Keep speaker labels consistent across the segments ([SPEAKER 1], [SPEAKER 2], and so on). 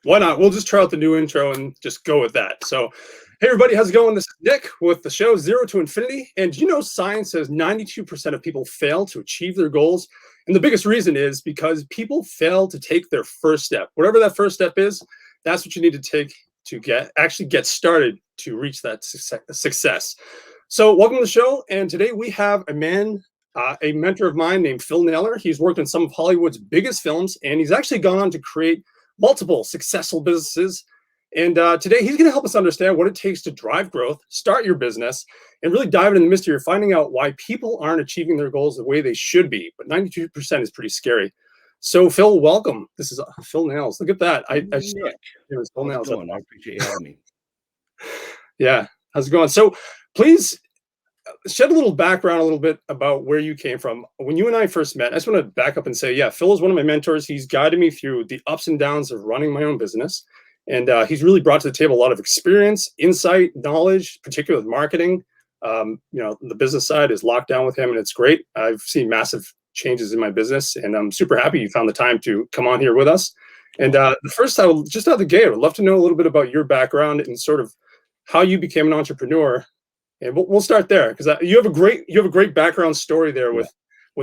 [SPEAKER 1] Why not? We'll just try out the new intro and just go with that. So, hey, everybody, how's it going? This is Nick with the show Zero to Infinity. And you know, science says 92% of people fail to achieve their goals. And the biggest reason is because people fail to take their first step. Whatever that first step is, that's what you need to take to get started to reach that success. So, welcome to the show. And today we have a man, a mentor of mine named Phil Naylor. He's worked on some of Hollywood's biggest films, and he's actually gone on to create multiple successful businesses. And today he's going to help us understand what it takes to drive growth, start your business, and really dive into the mystery of finding out why people aren't achieving their goals the way they should be. But 92% is pretty scary. So, Phil, welcome. This is Phil Nails. Look at that.
[SPEAKER 2] Nick,
[SPEAKER 1] Phil Nails.
[SPEAKER 2] I appreciate you having me.
[SPEAKER 1] Yeah. How's it going? So, please shed a little background, a little bit about where you came from. When you and I first met, I just want to back up and say, yeah, Phil is one of my mentors. He's guided me through the ups and downs of running my own business. And he's really brought to the table a lot of experience, insight, knowledge, particularly with marketing. The business side is locked down with him, and it's great. I've seen massive changes in my business, and I'm super happy you found the time to come on here with us. And the first time, just out of the gate, I would love to know a little bit about your background and sort of how you became an entrepreneur. And we'll start there because you have a great background story there with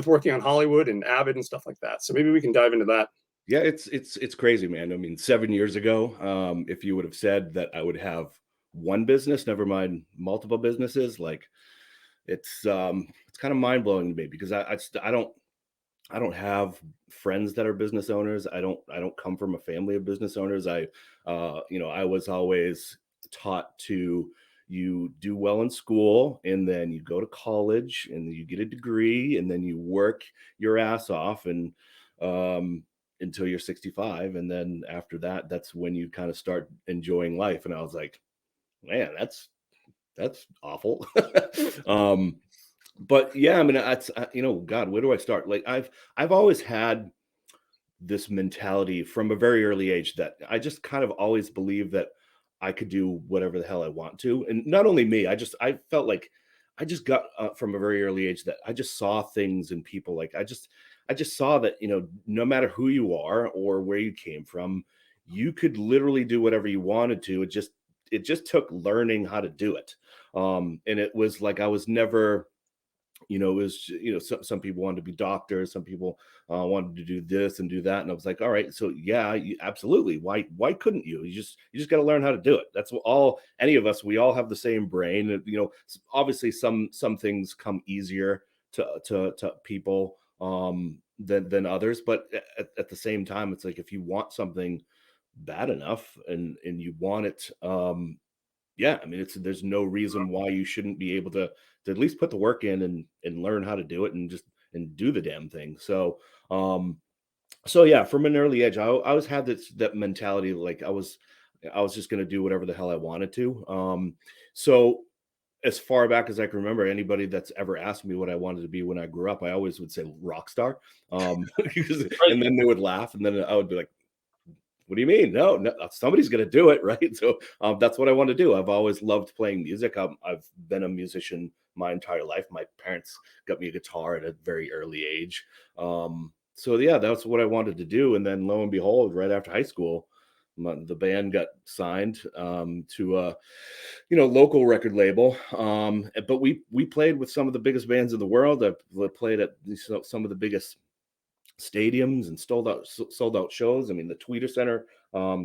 [SPEAKER 1] working on Hollywood and Avid and stuff like that. So maybe we can dive into that.
[SPEAKER 2] Yeah, it's crazy, man. I mean, 7 years ago, if you would have said that I would have one business, never mind multiple businesses, like it's kind of mind blowing to me because I don't have friends that are business owners. I don't come from a family of business owners. I was always taught to. You do well in school, and then you go to college, and you get a degree, and then you work your ass off, and until you're 65, and then after that, that's when you kind of start enjoying life. And I was like, man, that's awful. But yeah, I mean, that's God, where do I start? Like I've always had this mentality from a very early age that I just kind of always believed that I could do whatever the hell I want to. And not only me, I felt like I just got from a very early age that I just saw things in people. Like I just saw that, no matter who you are or where you came from, you could literally do whatever you wanted to. It just took learning how to do it. And it was like, I was never, it was, some people wanted to be doctors, some people wanted to do this and do that, and I was like, all right, so yeah, absolutely. Why couldn't you? You just got to learn how to do it. That's all. Any of us, we all have the same brain. Obviously, some things come easier to people than others, but at the same time, it's like if you want something bad enough and you want it, yeah, I mean, there's no reason why you shouldn't be able to at least put the work in and learn how to do it and do the damn thing. So, yeah, from an early age, I always had that mentality, like I was just going to do whatever the hell I wanted to. So as far back as I can remember, anybody that's ever asked me what I wanted to be when I grew up, I always would say rock star. And then they would laugh, and then I would be like, what do you mean? No, somebody's going to do it, right? So that's what I want to do. I've always loved playing music. I've been a musician my entire life. My parents got me a guitar at a very early age. So yeah, that's what I wanted to do. And then lo and behold, right after high school, the band got signed to a local record label. But we played with some of the biggest bands in the world. I played at some of the biggest stadiums and sold out shows. I mean, the Tweeter Center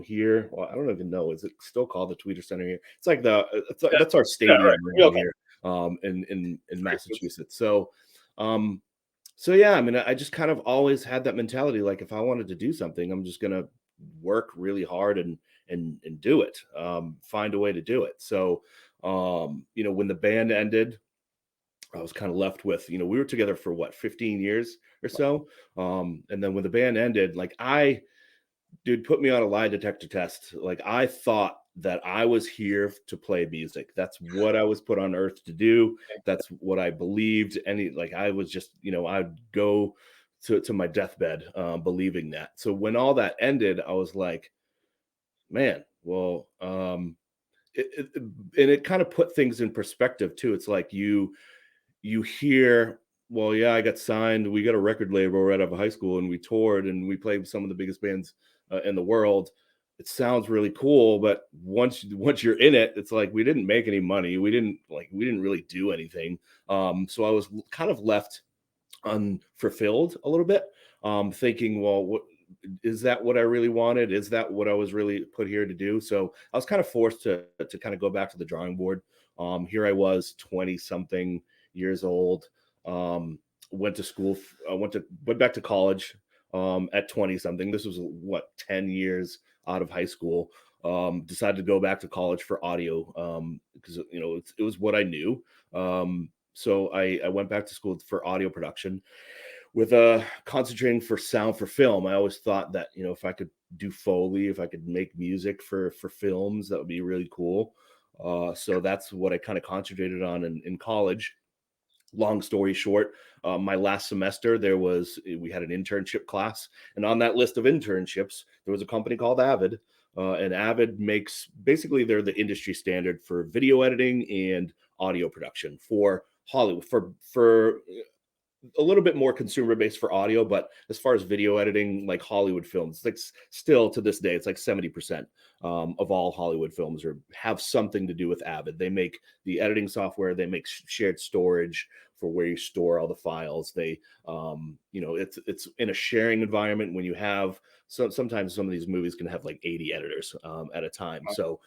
[SPEAKER 2] here. Well, I don't even know. Is it still called the Tweeter Center here? It's like that's our stadium around here in Massachusetts. So yeah, I mean, I just kind of always had that mentality. Like if I wanted to do something, I'm just gonna work really hard and do it. Find a way to do it. So when the band ended, I was kind of left with, we were together for 15 years or so. And then when the band ended, like put me on a lie detector test. Like I thought that I was here to play music. That's what I was put on earth to do. That's what I believed. I was just, I'd go to my deathbed believing that. So when all that ended, I was like, man, well, it kind of put things in perspective too. It's like you hear, well, yeah, I got signed. We got a record label right out of high school, and we toured, and we played with some of the biggest bands in the world. it sounds really cool, but once you're in it, it's like we didn't make any money. We didn't really do anything. So I was kind of left unfulfilled a little bit, thinking, well, what is that what I really wanted? Is that what I was really put here to do? So I was kind of forced to kind of go back to the drawing board. Here I was, 20 something years old. Went to school. Went back to college at 20 something. This was what, 10 years out of high school. Decided to go back to college for audio because it was what I knew. So I went back to school for audio production with concentrating for sound for film. I always thought that, if I could do Foley, if I could make music for films, that would be really cool. So that's what I kind of concentrated on in college. Long story short, my last semester we had an internship class, and on that list of internships there was a company called Avid. And Avid makes, basically, they're the industry standard for video editing and audio production for Hollywood, for a little bit more consumer based for audio, but as far as video editing, like Hollywood films, like still to this day, it's like 70% of all Hollywood films have something to do with Avid. They make the editing software, they make shared storage for where you store all the files. They, it's in a sharing environment. When you have, sometimes some of these movies can have like 80 editors at a time. So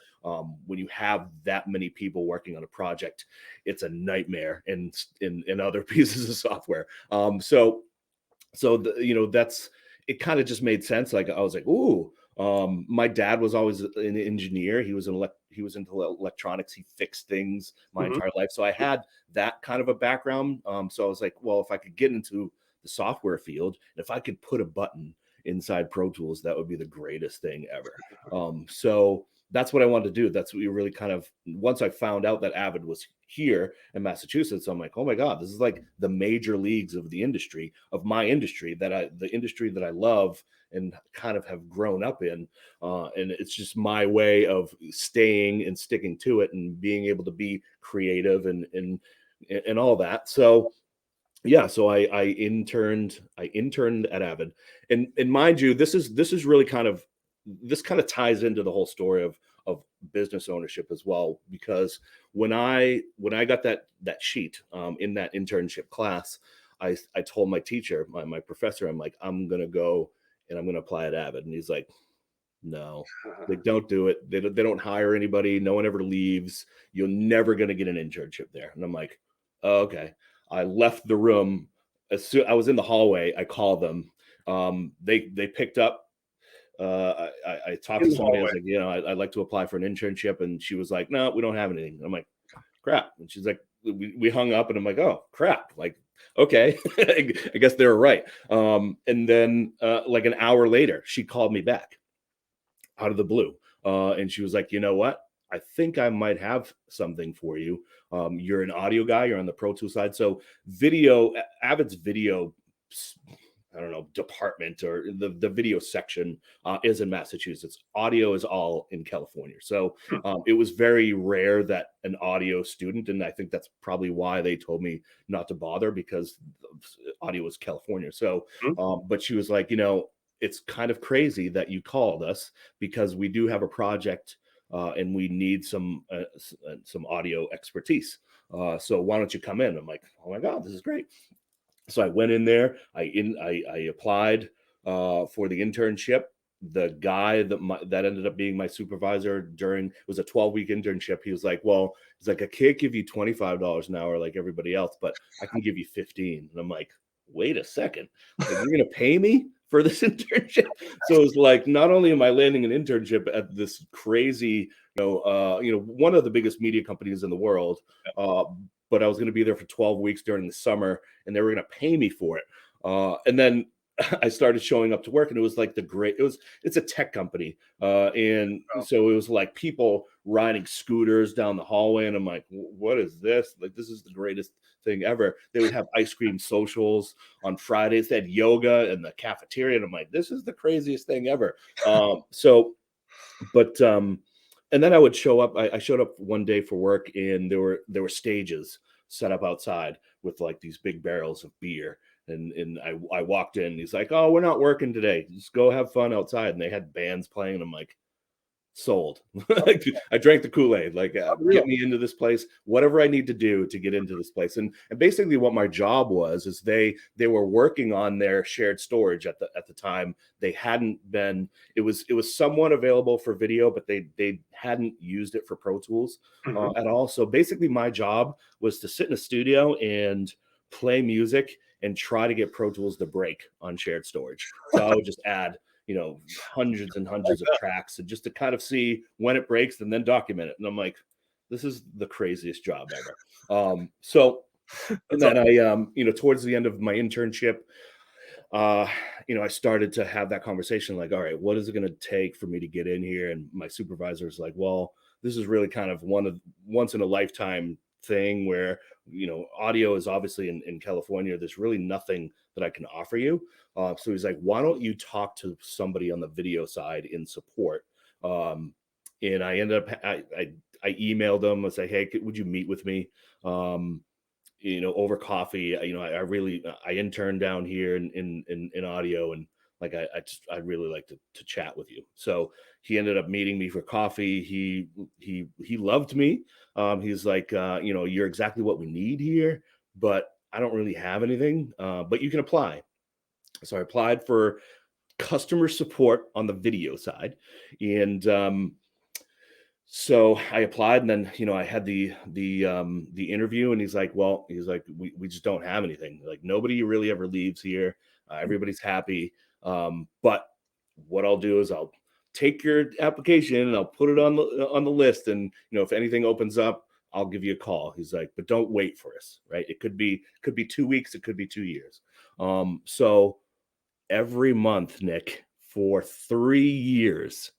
[SPEAKER 2] when you have that many people working on a project, it's a nightmare in other pieces of software. That's, it kind of just made sense. Like I was like, ooh, my dad was always an engineer. He was into electronics. He fixed things my
[SPEAKER 1] Mhm.
[SPEAKER 2] entire life. So I had that kind of a background. So I was like, well, if I could get into the software field, and if I could put a button inside Pro Tools, that would be the greatest thing ever. So that's what I wanted to do. That's what we really kind of, once I found out that Avid was here in Massachusetts, I'm like, oh my God, this is like the major leagues of the industry, of my industry, the industry that I love and kind of have grown up in. And it's just my way of staying and sticking to it and being able to be creative and all that. So yeah, so I interned at Avid. And mind you, this is really kind of, this kind of ties into the whole story of business ownership as well, because when I got that sheet in that internship class, I told my teacher, my professor, I'm like, I'm gonna go and I'm gonna apply at Avid. And he's like, no, they don't do it. They don't hire anybody. No one ever leaves. You're never going to get an internship there. And I'm like, oh, okay. I left the room. As soon I was in the hallway, I called them. They picked up. I talked
[SPEAKER 1] In
[SPEAKER 2] to
[SPEAKER 1] the
[SPEAKER 2] somebody. I
[SPEAKER 1] hallway.
[SPEAKER 2] was like, I'd like to apply for an internship, and she was like, no, we don't have anything. I'm like, crap. And she's like, we hung up, and I'm like, oh crap. Like, okay, I guess they were right. And then like an hour later, she called me back out of the blue. And she was like, you know what? I think I might have something for you. You're an audio guy, you're on the Pro Tool side. So Avid's video, I don't know, department or the video section is in Massachusetts. Audio is all in California. So
[SPEAKER 1] Hmm.
[SPEAKER 2] it was very rare that an audio student, and I think that's probably why they told me not to bother, because audio is California. So,
[SPEAKER 1] Mhm.
[SPEAKER 2] but she was like, it's kind of crazy that you called us because we do have a project and we need some audio expertise. So why don't you come in? I'm like, oh my God, this is great. So I went in there. I applied for the internship. The guy that ended up being my supervisor during, it was a 12-week internship. He was like, well, he's like, I can't give you $25 an hour like everybody else, but I can give you 15. And I'm like, wait a second, like you're gonna pay me for this internship? So it's like, not only am I landing an internship at this crazy, one of the biggest media companies in the world, uh, but I was going to be there for 12 weeks during the summer, and they were going to pay me for it. And then I started showing up to work, and it was like it's a tech company. And
[SPEAKER 1] Oh,
[SPEAKER 2] so it was like people riding scooters down the hallway. And I'm like, what is this? Like, this is the greatest thing ever. They would have ice cream socials on Fridays. They had yoga in the cafeteria. And I'm like, this is the craziest thing ever. But and then I would show up. I showed up one day for work, and there were stages set up outside with like these big barrels of beer. And I walked in. And he's like, "Oh, we're not working today. Just go have fun outside." And they had bands playing. And I'm like, sold. Like, I drank the Kool-Aid, like,
[SPEAKER 1] Unreal.
[SPEAKER 2] get me into this place, whatever I need to do to get into this place. And basically what my job was is they were working on their shared storage at the time. They hadn't been, it was somewhat available for video, but they hadn't used it for Pro Tools
[SPEAKER 1] Mhm.
[SPEAKER 2] at all. So basically my job was to sit in a studio and play music and try to get Pro Tools to break on shared storage. So I would just add, hundreds and hundreds of tracks, and just to kind of see when it breaks and then document it. And I'm like, this is the craziest job ever. So and
[SPEAKER 1] That's
[SPEAKER 2] then
[SPEAKER 1] awesome.
[SPEAKER 2] towards the end of my internship, uh, I started to have that conversation like, all right, what is it going to take for me to get in here? And my supervisor is like, well, this is really kind of one of once in a lifetime thing where, audio is obviously in California. There's really nothing that I can offer you. So he's like, why don't you talk to somebody on the video side in support? Um, and I ended up, I emailed them. I say, hey, would you meet with me? Um, over coffee. I really I interned down here in audio, and like I really like to chat with you. So he ended up meeting me for coffee. He loved me. He's like, you're exactly what we need here, but I don't really have anything. But you can apply. So I applied for customer support on the video side, and so I applied, and then I had the interview, and he's like, we just don't have anything. Like, nobody really ever leaves here. Everybody's happy. But what I'll do is I'll take your application and I'll put it on the list, and if anything opens up, I'll give you a call. He's like, but don't wait for us, right? It could be 2 weeks, it could be 2 years. So every month, Nick, for 3 years,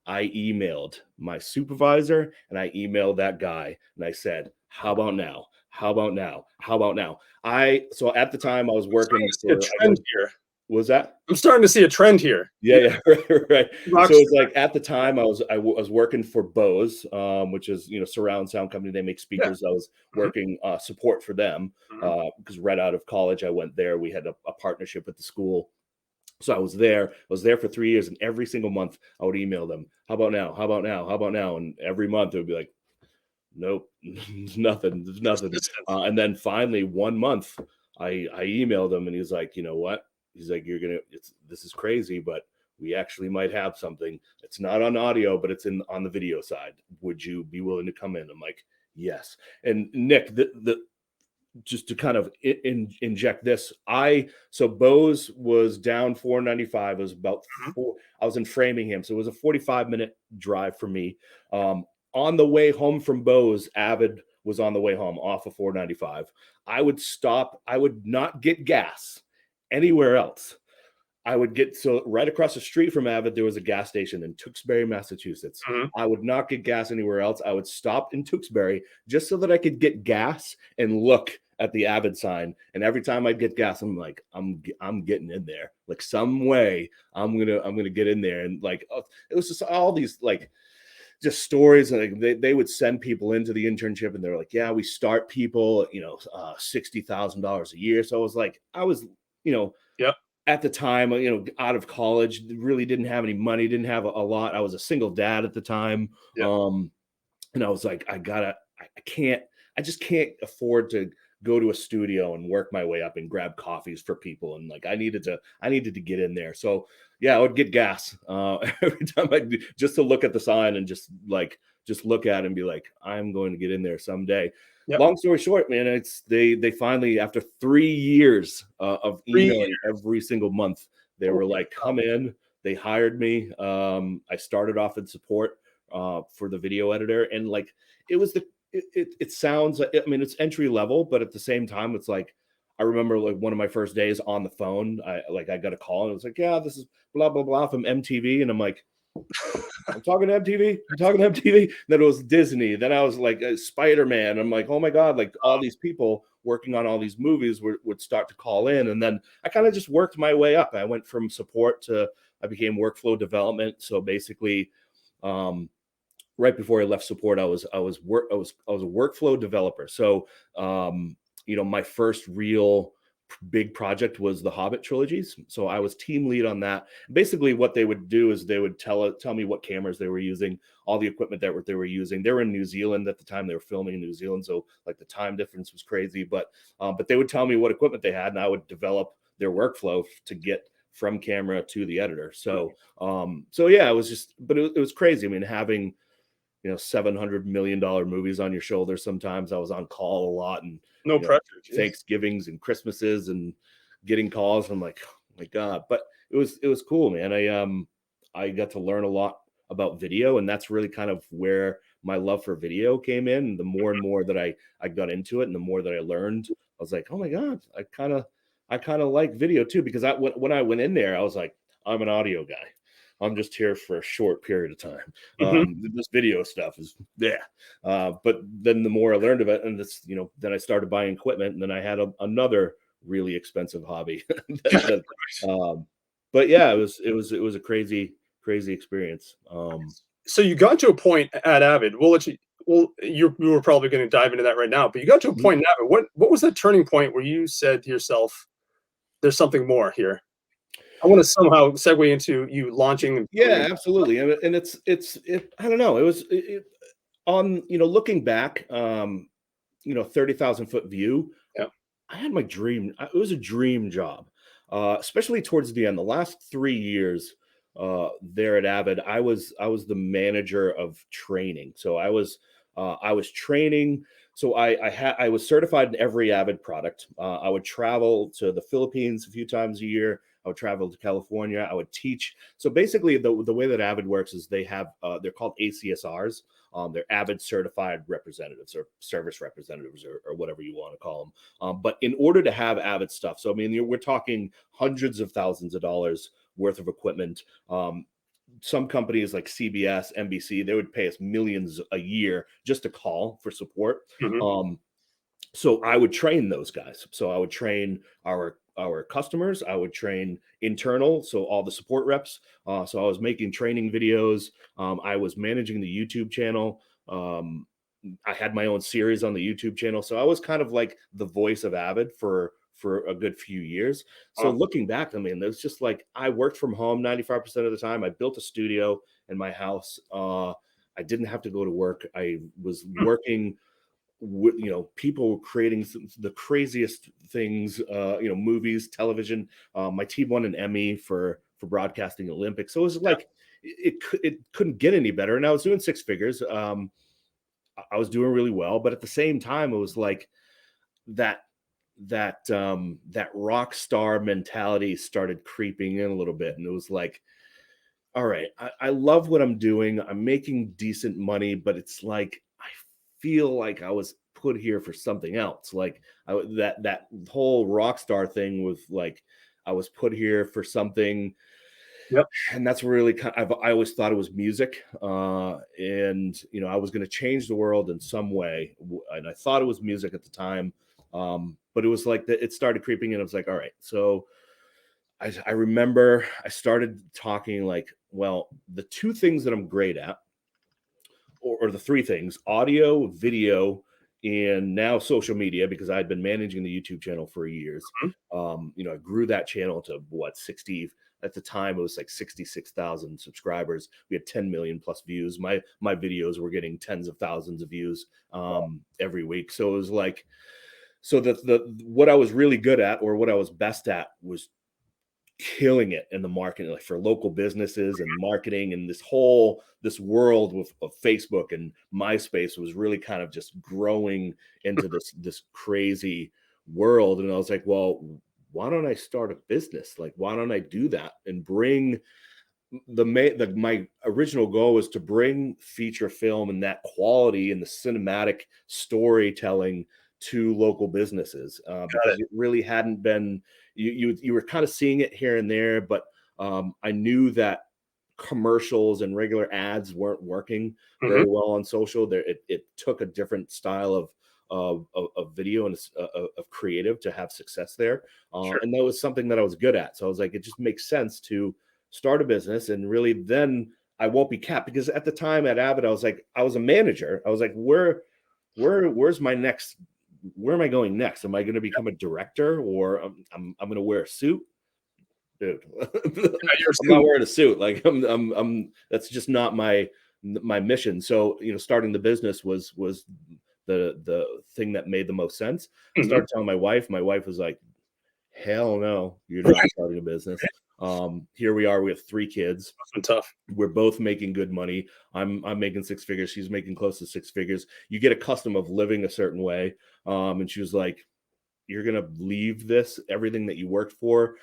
[SPEAKER 2] I emailed my supervisor and I emailed that guy and I said, how about now? How about now? How about now? So at the time I was
[SPEAKER 1] I'm starting
[SPEAKER 2] working
[SPEAKER 1] to see a
[SPEAKER 2] for,
[SPEAKER 1] trend here.
[SPEAKER 2] was that?
[SPEAKER 1] I'm starting to see a trend here.
[SPEAKER 2] Yeah, yeah, right, right. So
[SPEAKER 1] Rockstar.
[SPEAKER 2] it's like at the time I was working for Bose, which is surround sound company. They make
[SPEAKER 1] Yeah.
[SPEAKER 2] speakers. I was
[SPEAKER 1] Mhm,
[SPEAKER 2] working support for them
[SPEAKER 1] mhm.
[SPEAKER 2] because right out of college I went there. We had a partnership with the school. So I was there. I was there for 3 years, and every single month I would email them. How about now? How about now? How about now? And every month it would be like, nope, there's nothing. There's nothing.
[SPEAKER 1] Persistent.
[SPEAKER 2] And then finally, one month, I emailed him, and he's like, you know what? He's like, this is crazy, but we actually might have something. It's not on audio, but it's on the video side. Would you be willing to come in? I'm like, yes. And Nick, the just to kind of inject this, so Bose was down 495. It was about
[SPEAKER 1] Mhm.
[SPEAKER 2] four. I was in Framingham, so it was a 45-minute drive for me. On the way home from Bose, Avid was on the way home off of 495. I would stop. I would not get gas anywhere else. I would get, so right across the street from Avid, there was a gas station in Tewksbury, Massachusetts.
[SPEAKER 1] Mhm.
[SPEAKER 2] I would not get gas anywhere else. I would stop in Tewksbury just so that I could get gas and look at the Avid sign. And every time I'd get gas, I'm like, I'm getting in there. Like, some way I'm gonna get in there. And like, it was just all these like just stories. And like, they would send people into the internship, and they're like, yeah, we start people, $60,000 a year. So I was, you know,
[SPEAKER 1] Yep.
[SPEAKER 2] at the time, out of college, really didn't have any money, didn't have a lot. I was a single dad at the time.
[SPEAKER 1] Yep.
[SPEAKER 2] And I was like, I can't, I just can't afford to go to a studio and work my way up and grab coffees for people. And like, I needed to get in there. So yeah, I would get gas every time just to look at the sign and just look at it and be like, I'm going to get in there someday.
[SPEAKER 1] Yep.
[SPEAKER 2] Long story short, man, it's they finally, after 3 years of
[SPEAKER 1] 3 years.
[SPEAKER 2] emailing every single month, they
[SPEAKER 1] Holy
[SPEAKER 2] were like,
[SPEAKER 1] cow.
[SPEAKER 2] come in. They hired me. I started off in support for the video editor, and like, it was it sounds like, I mean, it's entry level, but at the same time, it's like, I remember like one of my first days on the phone, I got a call, and it was like, yeah, this is blah blah blah from MTV, and I'm like, I'm talking to MTV. I'm talking to MTV. Then it was Disney. Then I was like Spider-Man. I'm like, oh my God, like all these people working on all these movies would start to call in. And then I kind of just worked my way up. I went from support to, I became workflow development. So basically, um, right before I left support, I was a workflow developer. So my first real big project was the Hobbit trilogies. So I was team lead on that. Basically, what they would do is they would tell me what cameras they were using, all the equipment that they were using. They were in New Zealand at the time. They were filming in New Zealand, so like the time difference was crazy. But they would tell me what equipment they had, and I would develop their workflow to get from camera to the editor. So so yeah, it was just, but it was crazy. I mean, having $700 million movies on your shoulders. Sometimes I was on call a lot, and
[SPEAKER 1] No pressure. Geez.
[SPEAKER 2] Thanksgivings and Christmases, and getting calls. I'm like, oh my God. But it was cool, man. I got to learn a lot about video, and that's really kind of where my love for video came in. The more and more that I got into it, and the more that I learned, I was like, oh my God, I kind of like video too, because when I went in there, I was like, I'm an audio guy. I'm just here for a short period of time. This video stuff is but then the more I learned of it, and this, then I started buying equipment, and then I had another really expensive hobby. But yeah, it was a crazy experience.
[SPEAKER 1] So you got to a point at Avid. You were probably going to dive into that right now, but you got to a point in Avid. What was that turning point where you said to yourself, "There's something more here"? I want to somehow segue into you launching.
[SPEAKER 2] Yeah, absolutely. And it's I don't know. It was on, looking back, 30,000-foot view.
[SPEAKER 1] Yeah.
[SPEAKER 2] I had my dream. It was a dream job, especially towards the end. The last 3 years there at Avid, I was the manager of training. So I was training. So I was certified in every Avid product. I would travel to the Philippines a few times a year. I would travel to California. I would teach. So basically, the way that Avid works is they have they're called ACSRs. They're Avid certified representatives, or service representatives, or whatever you want to call them. But in order to have Avid stuff, so I mean, we're talking hundreds of thousands of dollars worth of equipment. Some companies like CBS, NBC, they would pay us millions a year just to call for support. So I would train those guys. So I would train our customers. I would train internal, so all the support reps. So I was making training videos. I was managing the YouTube channel. I had my own series on the YouTube channel. So I was kind of like the voice of Avid for a good few years. So looking back, I mean, there's just like, I worked from home 95% of the time. I built a studio in my house. I didn't have to go to work. I was working with, people were creating the craziest things, movies, television. My team won an Emmy for broadcasting Olympics. So it was like, it couldn't get any better. And I was doing six figures. I was doing really well, but at the same time, it was like that rock star mentality started creeping in a little bit. And it was like, all right, I love what I'm doing. I'm making decent money, but it's like, I feel like I was put here for something else. Like that whole rock star thing was like, I was put here for something.
[SPEAKER 1] Yep.
[SPEAKER 2] And that's really I always thought it was music. And, I was going to change the world in some way. And I thought it was music at the time. But it was like it started creeping in. I was like, all right. So I remember I started talking like, well, the two things that I'm great at, or the three things: audio, video, and now social media, because I'd been managing the YouTube channel for years. I grew that channel to 60. At the time, it was like 66,000 subscribers. We had 10 million plus views. My videos were getting tens of thousands of views every week. So it was like, so what I was really good at, or what I was best at, was killing it in the marketing, like for local businesses and marketing, and this world of Facebook and MySpace was really kind of just growing into this crazy world. And I was like, well, why don't I start a business? Like, why don't I do that and bring my original goal was to bring feature film and that quality and the cinematic storytelling to local businesses, because it really hadn't been. You were kind of seeing it here and there, but I knew that commercials and regular ads weren't working very well on social. It took a different style of video and of creative to have success there. And that was something that I was good at. So I was like, it just makes sense to start a business, and really then I won't be capped. Because at the time at Avid, I was a manager. I was like, where's my next where am I going next? Am I going to become a director, or I'm going to wear a suit? Dude,
[SPEAKER 1] You're
[SPEAKER 2] I'm not wearing a suit. Like that's just not my mission. So, starting the business was the thing that made the most sense. I
[SPEAKER 1] Mhm.
[SPEAKER 2] started telling my wife. My wife was like, hell no, you're not starting a business. Here we are. We have 3 kids.
[SPEAKER 1] It's been tough.
[SPEAKER 2] We're both making good money. I'm making 6 figures. She's making close to 6 figures. You get accustomed of living a certain way. And she was like, you're going to leave everything that you worked for,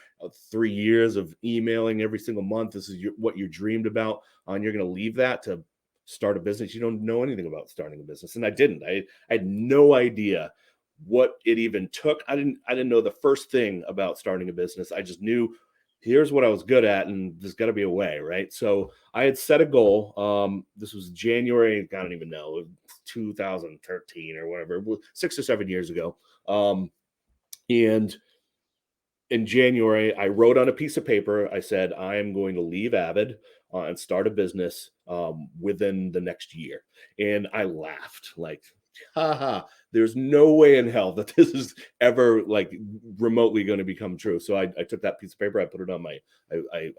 [SPEAKER 2] 3 years of emailing every single month. This is what you dreamed about. And you're going to leave that to start a business. You don't know anything about starting a business. And I didn't. I had no idea what it even took. I didn't know the first thing about starting a business. I just knew here's what I was good at, and there's got to be a way, right? So I had set a goal. This was January, I don't even know, 2013 or whatever, 6 or 7 years ago. And in January, I wrote on a piece of paper, I said, I am going to leave Avid and start a business within the next year. And I laughed like, haha, there's no way in hell that this is ever like remotely going to become true. So I took that piece of paper, I put it on I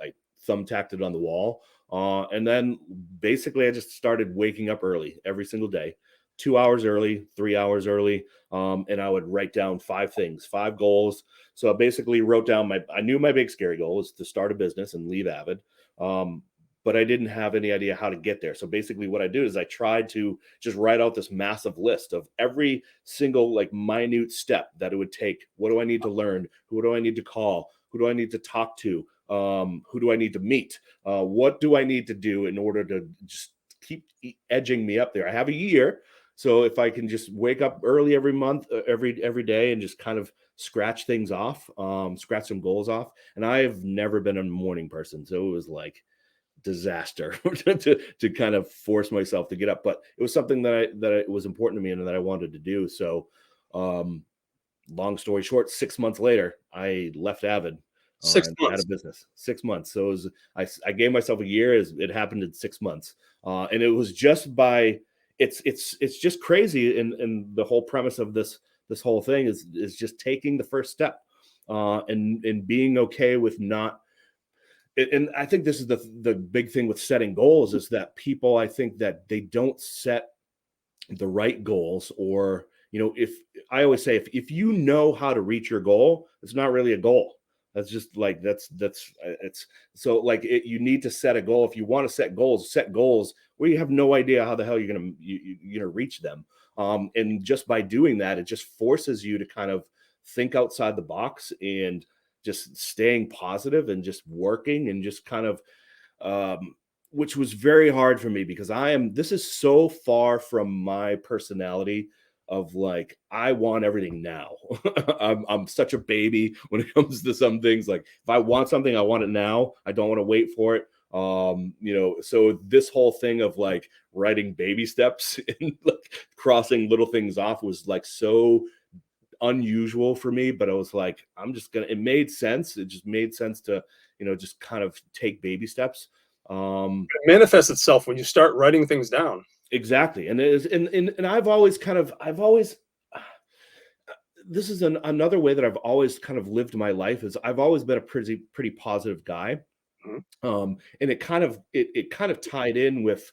[SPEAKER 2] thumbtacked it on the wall. And then basically I just started waking up early every single day, 2 hours early, 3 hours early. And I would write down 5 things, 5 goals. So I basically wrote down I knew my big scary goal was to start a business and leave Avid. But I didn't have any idea how to get there. So basically what I do is I tried to just write out this massive list of every single like minute step that it would take. What do I need to learn? Who do I need to call? Who do I need to talk to? Who do I need to meet? What do I need to do in order to just keep edging me up there? I have a year. So if I can just wake up early every month, every day, and just kind of scratch things off, scratch some goals off. And I've never been a morning person, so it was like disaster to kind of force myself to get up. But it was something that was important to me and that I wanted to do. So, long story short, 6 months later, I left Avid.
[SPEAKER 1] Six
[SPEAKER 2] And had a
[SPEAKER 1] months.
[SPEAKER 2] business. 6 months. So I gave myself a year. It happened in 6 months, and it was just by it's just crazy. And the whole premise of this whole thing is just taking the first step, and being okay with not. And I think this is the big thing with setting goals is that people, I think that they don't set the right goals, or if I always say if you know how to reach your goal, it's not really a goal. That's just like that's it's so like you need to set a goal. If you want to set goals where you have no idea how the hell you're gonna reach them. And just by doing that, it just forces you to kind of think outside the box and just staying positive and just working and just kind of which was very hard for me because this is so far from my personality of like, I want everything now. I'm such a baby when it comes to some things. Like if I want something, I want it now. I don't want to wait for it. So this whole thing of like writing baby steps and like crossing little things off was like so unusual for me, but I was like, it made sense. It just made sense to, just kind of take baby steps.
[SPEAKER 1] It manifests itself when you start writing things down.
[SPEAKER 2] Exactly. And it is, and I've always this is another way that I've always kind of lived my life is I've always been a pretty positive guy.
[SPEAKER 1] Mhm.
[SPEAKER 2] And it kind of tied in with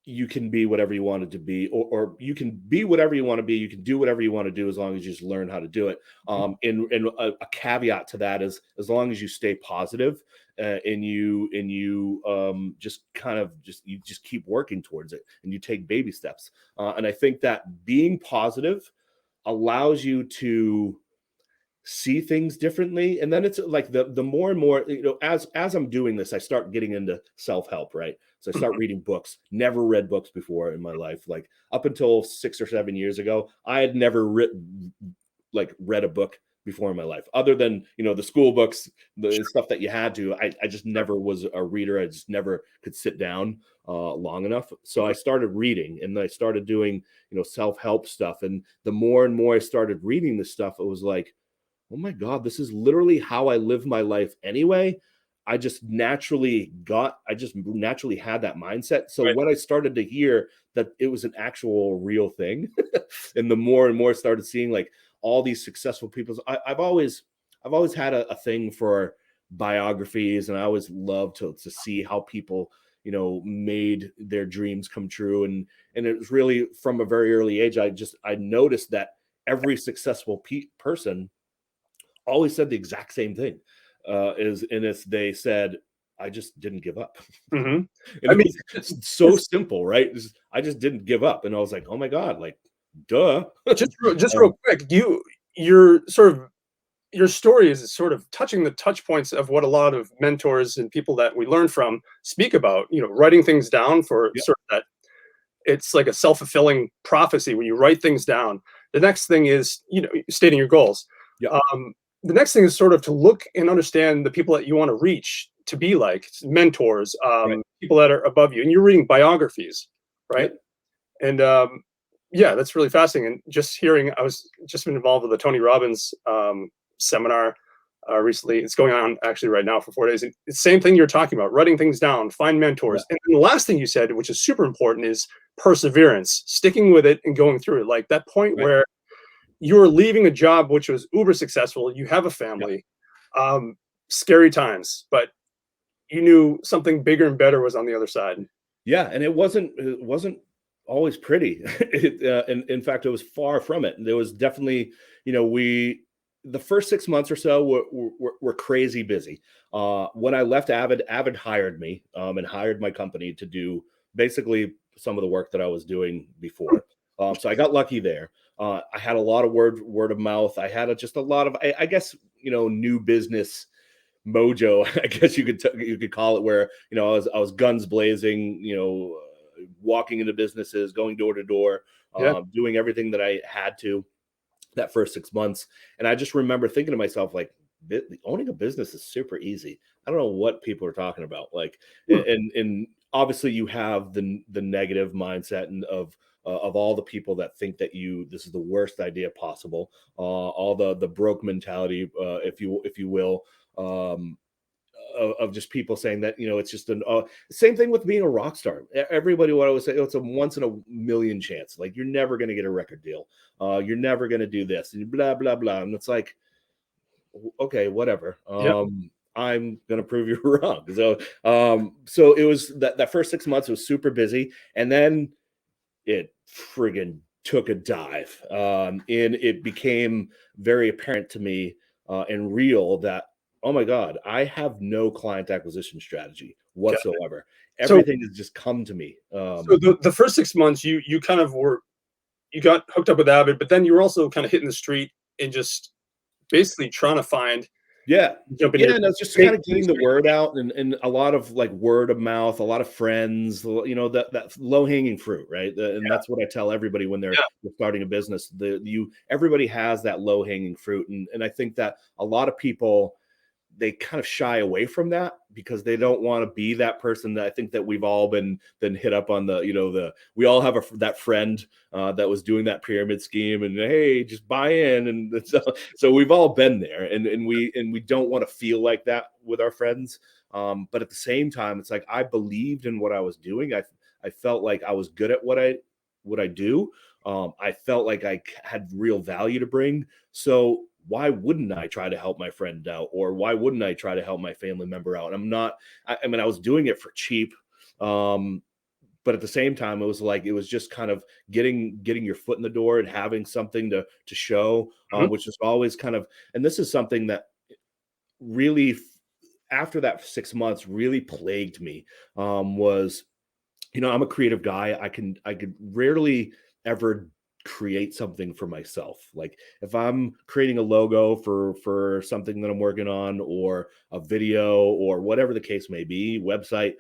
[SPEAKER 2] you can be whatever you wanted to be, or you can be whatever you want to be. You can do whatever you want to do as long as you just learn how to do it. And a caveat to that is as long as you stay positive, and you you just keep working towards it and you take baby steps. And I think that being positive allows you to see things differently. And then it's like the more and more, as I'm doing this, I start getting into self-help, right? So I start reading books. Never read books before in my life. Like up until 6 or 7 years ago, I had never read a book before in my life, other than the school books, the stuff that you had to. I just never was a reader. I just never could sit down long enough. So I started reading, and I started doing self-help stuff. And the more and more I started reading this stuff, it was like, oh my God, this is literally how I live my life anyway. I just naturally had that mindset. So
[SPEAKER 1] Right.
[SPEAKER 2] when I started to hear that it was an actual real thing, and the more and more I started seeing like all these successful people, I've always had a thing for biographies, and I always love to see how people, you know, made their dreams come true. And it was really from a very early age, I noticed that every successful person always said the exact same thing. Is they said, I just didn't give up.
[SPEAKER 1] Hmm.
[SPEAKER 2] And
[SPEAKER 1] I
[SPEAKER 2] it
[SPEAKER 1] mean,
[SPEAKER 2] was so simple, right? I just didn't give up. And I was like, oh my God, like, duh.
[SPEAKER 1] just real
[SPEAKER 2] um,
[SPEAKER 1] quick, your sort of your story is sort of touching the touch points of what a lot of mentors and people that we learn from speak about. Writing things down for
[SPEAKER 2] yeah,
[SPEAKER 1] sort of that. It's like a self-fulfilling prophecy when you write things down. The next thing is, stating your goals.
[SPEAKER 2] yeah,
[SPEAKER 1] Um, the next thing is sort of to look and understand the people that you want to reach, to be like mentors,
[SPEAKER 2] right.
[SPEAKER 1] people that are above you. And you're reading biographies, right?
[SPEAKER 2] Yep.
[SPEAKER 1] And yeah, that's really fascinating. And just hearing, I was just been involved with the Tony Robbins seminar recently. It's going on actually right now for 4 days. And it's the same thing you're talking about: writing things down, find
[SPEAKER 2] Yeah.
[SPEAKER 1] mentors. And then the last thing you said, which is super important, is perseverance, sticking with it and going through it. Like that point
[SPEAKER 2] Right.
[SPEAKER 1] where you were leaving a job which was uber successful, you have a
[SPEAKER 2] Yeah.
[SPEAKER 1] family, um, scary times, but you knew something bigger and better was on the other side.
[SPEAKER 2] Yeah. And it wasn't always pretty. In fact, it was far from it. There was definitely, you know, the first 6 months or so were crazy busy. When I left Avid hired me, and hired my company to do basically some of the work that I was doing before. So I got lucky there. I had a lot of word of mouth. I had just a lot of, I guess, you know, new business mojo, I guess you could call it, where, you know, I was guns blazing, you know, walking into businesses, going door to door,
[SPEAKER 1] Yeah.
[SPEAKER 2] doing everything that I had to that first 6 months. And I just remember thinking to myself, like, owning a business is super easy. I don't know what people are talking about. Like,
[SPEAKER 1] Hmm.
[SPEAKER 2] and obviously you have the negative mindset and of all the people that think that this is the worst idea possible. All the broke mentality, if you will. Um, of just people saying that, you know, it's just same thing with being a rock star. Everybody would always say, oh, it's a once in a million chance, like you're never going to get a record deal, you're never going to do this, and blah blah blah. And it's like, okay, whatever.
[SPEAKER 1] Yeah.
[SPEAKER 2] I'm going to prove you wrong. So it was that first 6 months was super busy, and then it friggin' took a dive. And it became very apparent to me, and real, that, oh my God, I have no client acquisition strategy
[SPEAKER 1] Okay.
[SPEAKER 2] whatsoever.
[SPEAKER 1] So,
[SPEAKER 2] Everything has just come to me.
[SPEAKER 1] so the first 6 months, you kind of were, you got hooked up with Avid, but then you were also kind of hitting the street and just basically trying to find,
[SPEAKER 2] Yeah.
[SPEAKER 1] jumping
[SPEAKER 2] Yeah,
[SPEAKER 1] your,
[SPEAKER 2] and I was just
[SPEAKER 1] make
[SPEAKER 2] kind of
[SPEAKER 1] things.
[SPEAKER 2] getting the word out, and a lot of like word of mouth, a lot of friends, you know, that low hanging fruit, right? And that's what I tell everybody when
[SPEAKER 1] Yeah.
[SPEAKER 2] they're starting a business. Everybody has that low hanging fruit, and I think that a lot of people, they kind of shy away from that because they don't want to be that person. That I think that we've all been hit up on, the, you know, we all have that friend, that was doing that pyramid scheme, and hey, just buy in. And so we've all been there, and we don't want to feel like that with our friends. But at the same time, it's like I believed in what I was doing. I felt like I was good at what I do. I felt like I had real value to bring. So why wouldn't I try to help my friend out, or why wouldn't I try to help my family member out? I mean, I was doing it for cheap. Um, but at the same time, it was like, it was just kind of getting your foot in the door and having something to show,
[SPEAKER 1] Mhm.
[SPEAKER 2] which is always kind of, and this is something that really, after that 6 months, really plagued me. Was, you know, I'm a creative guy. I could rarely ever create something for myself. Like if I'm creating a logo for something that I'm working on, or a video, or whatever the case may be, website,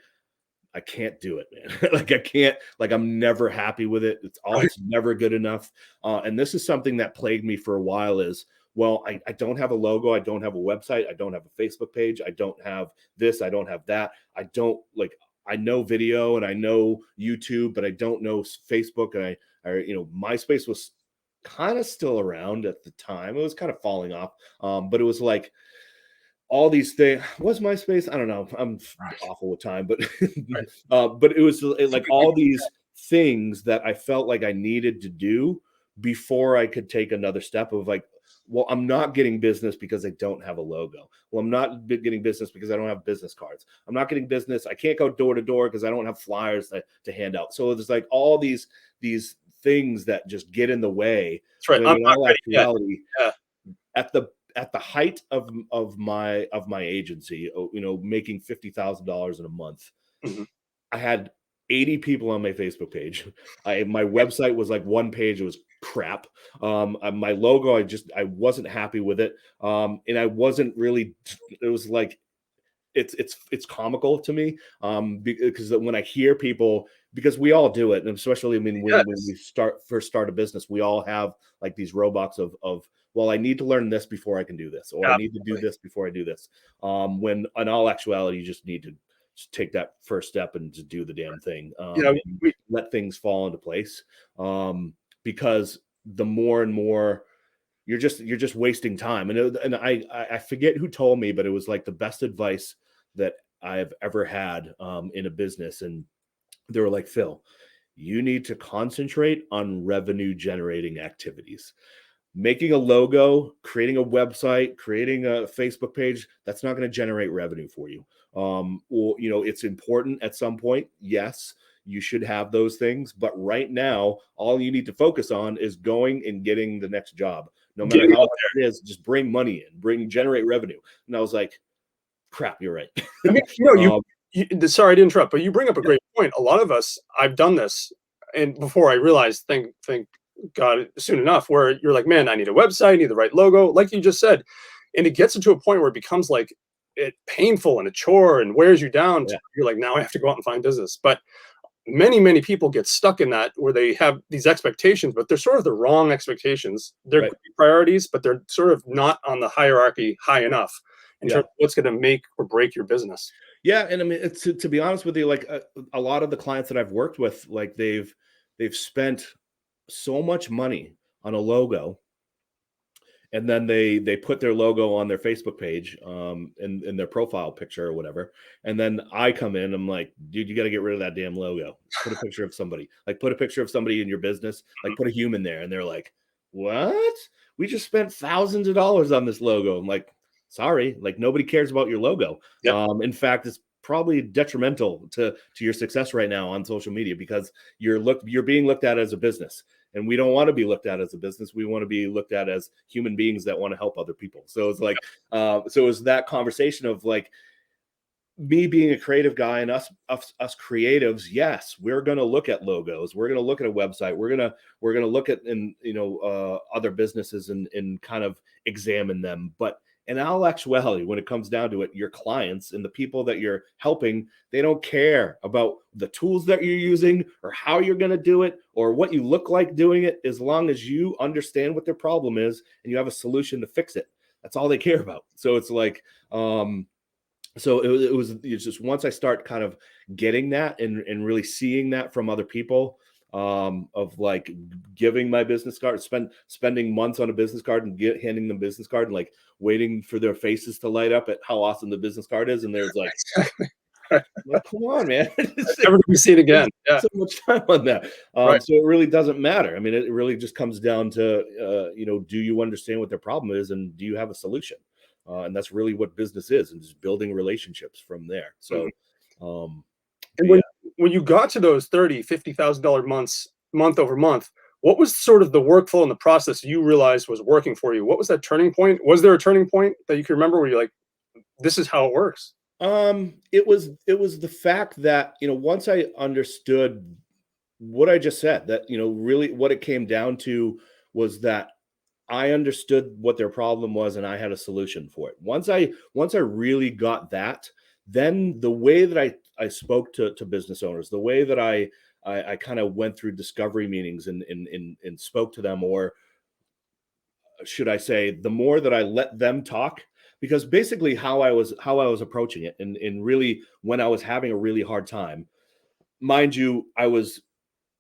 [SPEAKER 2] I can't do it, man. Like I can't, like I'm never happy with it.
[SPEAKER 1] Right.
[SPEAKER 2] It's never good enough. And this is something that plagued me for a while. Is, well, I don't have a logo, I don't have a website, I don't have a Facebook page, I don't have this, I don't have that. I don't like, I know video and I know YouTube, but I don't know Facebook. And you know, MySpace was kind of still around at the time. It was kind of falling off. But it was like, all these things. Was MySpace? I don't know. I'm
[SPEAKER 1] Right.
[SPEAKER 2] awful with time, but
[SPEAKER 1] Right.
[SPEAKER 2] but it was like all these things that I felt like I needed to do before I could take another step of like, well, I'm not getting business because I don't have a logo. Well, I'm not getting business because I don't have business cards. I'm not getting business. I can't go door to door because I don't have flyers to hand out. So there's like all these things that just get in the way.
[SPEAKER 1] That's right.
[SPEAKER 2] When
[SPEAKER 1] I'm
[SPEAKER 2] in
[SPEAKER 1] not
[SPEAKER 2] all
[SPEAKER 1] ready yet.
[SPEAKER 2] actuality,
[SPEAKER 1] Yeah.
[SPEAKER 2] at the height of my agency, making $50,000 in a month,
[SPEAKER 1] Mhm.
[SPEAKER 2] I had 80 people on my Facebook page. My website was like one page. It was crap. My logo, I wasn't happy with it. And I wasn't really. It was like it's comical to me, because when I hear people, because we all do it, and especially, I mean, when
[SPEAKER 1] Yes.
[SPEAKER 2] we first start a business, we all have like these robots of, well, I need to learn this before I can do this, or I need to do
[SPEAKER 1] Absolutely.
[SPEAKER 2] this before I do this. When in all actuality, you just need to just take that first step and just do the damn thing,
[SPEAKER 1] You know,
[SPEAKER 2] and
[SPEAKER 1] we
[SPEAKER 2] let things fall into place. Because the more and more you're just wasting time. And I forget who told me, but it was like the best advice that I've ever had, in a business. And they were like, Phil, you need to concentrate on revenue generating activities. Making a logo, creating a website, creating a Facebook page, that's not going to generate revenue for you. Well, it's important at some point. Yes, you should have those things, but right now, all you need to focus on is going and getting the next job. No matter
[SPEAKER 1] getting
[SPEAKER 2] how
[SPEAKER 1] out
[SPEAKER 2] much it is, just bring money in, generate revenue. And I was like, crap, you're right.
[SPEAKER 1] I mean,
[SPEAKER 2] um,
[SPEAKER 1] sorry to interrupt, but you bring up a great point. A lot of us, I've done this, and before I realized, thank God, soon enough, where you're like, man, I need a website, I need the right logo, like you just said, and it gets into a point where it becomes like it painful and a chore and wears you down.
[SPEAKER 2] yeah,
[SPEAKER 1] You're like, now I have to go out and find business. But many people get stuck in that where they have these expectations, but they're sort of the wrong expectations. They're
[SPEAKER 2] right.
[SPEAKER 1] great priorities, but they're sort of not on the hierarchy high enough in terms
[SPEAKER 2] Yeah.
[SPEAKER 1] of what's going to make or break your business.
[SPEAKER 2] Yeah, and I mean, to be honest with you, like a lot of the clients that I've worked with, like they've spent so much money on a logo, and then they put their logo on their Facebook page, in their profile picture or whatever, and then I come in, I'm like, dude, you got to get rid of that damn logo. Put a picture of somebody, like put a picture of somebody in your business, like put a human there, and they're like, what? We just spent thousands of dollars on this logo. I'm like, sorry, like nobody cares about your logo.
[SPEAKER 1] Yep.
[SPEAKER 2] In fact, it's probably detrimental to your success right now on social media, because you're being looked at as a business, and we don't want to be looked at as a business. We want to be looked at as human beings that want to help other people. So it's like, so it was that conversation of like me being a creative guy, and us creatives. Yes, we're going to look at logos. We're going to look at a website. We're going to look at, other businesses, and kind of examine them. But in all actuality, when it comes down to it, your clients and the people that you're helping, they don't care about the tools that you're using or how you're going to do it or what you look like doing it, as long as you understand what their problem is and you have a solution to fix it. That's all they care about. So it's like, so it's just once I start kind of getting that, and really seeing that from other people, of like giving my business card, spending months on a business card, and handing them business card, and like waiting for their faces to light up at how awesome the business card is. And there's like, come on, man.
[SPEAKER 1] Never to be seen again. Yeah.
[SPEAKER 2] So much time on that.
[SPEAKER 1] Right.
[SPEAKER 2] So it really doesn't matter. I mean, it really just comes down to, do you understand what their problem is, and do you have a solution? And that's really what business is, and just building relationships from there.
[SPEAKER 1] Mhm.
[SPEAKER 2] So, um, but
[SPEAKER 1] And
[SPEAKER 2] yeah.
[SPEAKER 1] when you got to those $50,000 months, month over month, what was sort of the workflow and the process you realized was working for you? What was that turning point? Was there a turning point that you can remember where you're like, this is how it works?
[SPEAKER 2] It was the fact that, once I understood what I just said, that, really what it came down to was that I understood what their problem was, and I had a solution for it. Once I really got that, then the way that I spoke to business owners, the way that I kind of went through discovery meetings, and spoke to them, or should I say, the more that I let them talk, because basically how I was approaching it, and really when I was having a really hard time, mind you, I was,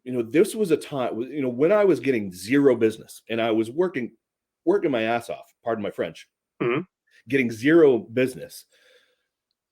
[SPEAKER 2] this was a time, when I was getting zero business, and I was working my ass off, pardon my French.
[SPEAKER 1] Mhm.
[SPEAKER 2] getting zero business,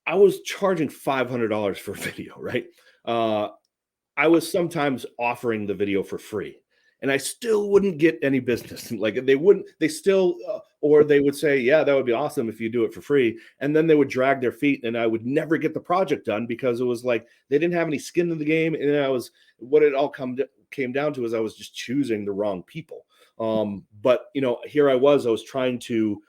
[SPEAKER 2] I was charging $500 for a video, right? I was sometimes offering the video for free, and I still wouldn't get any business. Like they wouldn't, they still, or they would say, "Yeah, that would be awesome if you do it for free," and then they would drag their feet, and I would never get the project done because it was like they didn't have any skin in the game, and I was what it all came down to is I was just choosing the wrong people. But here I was trying to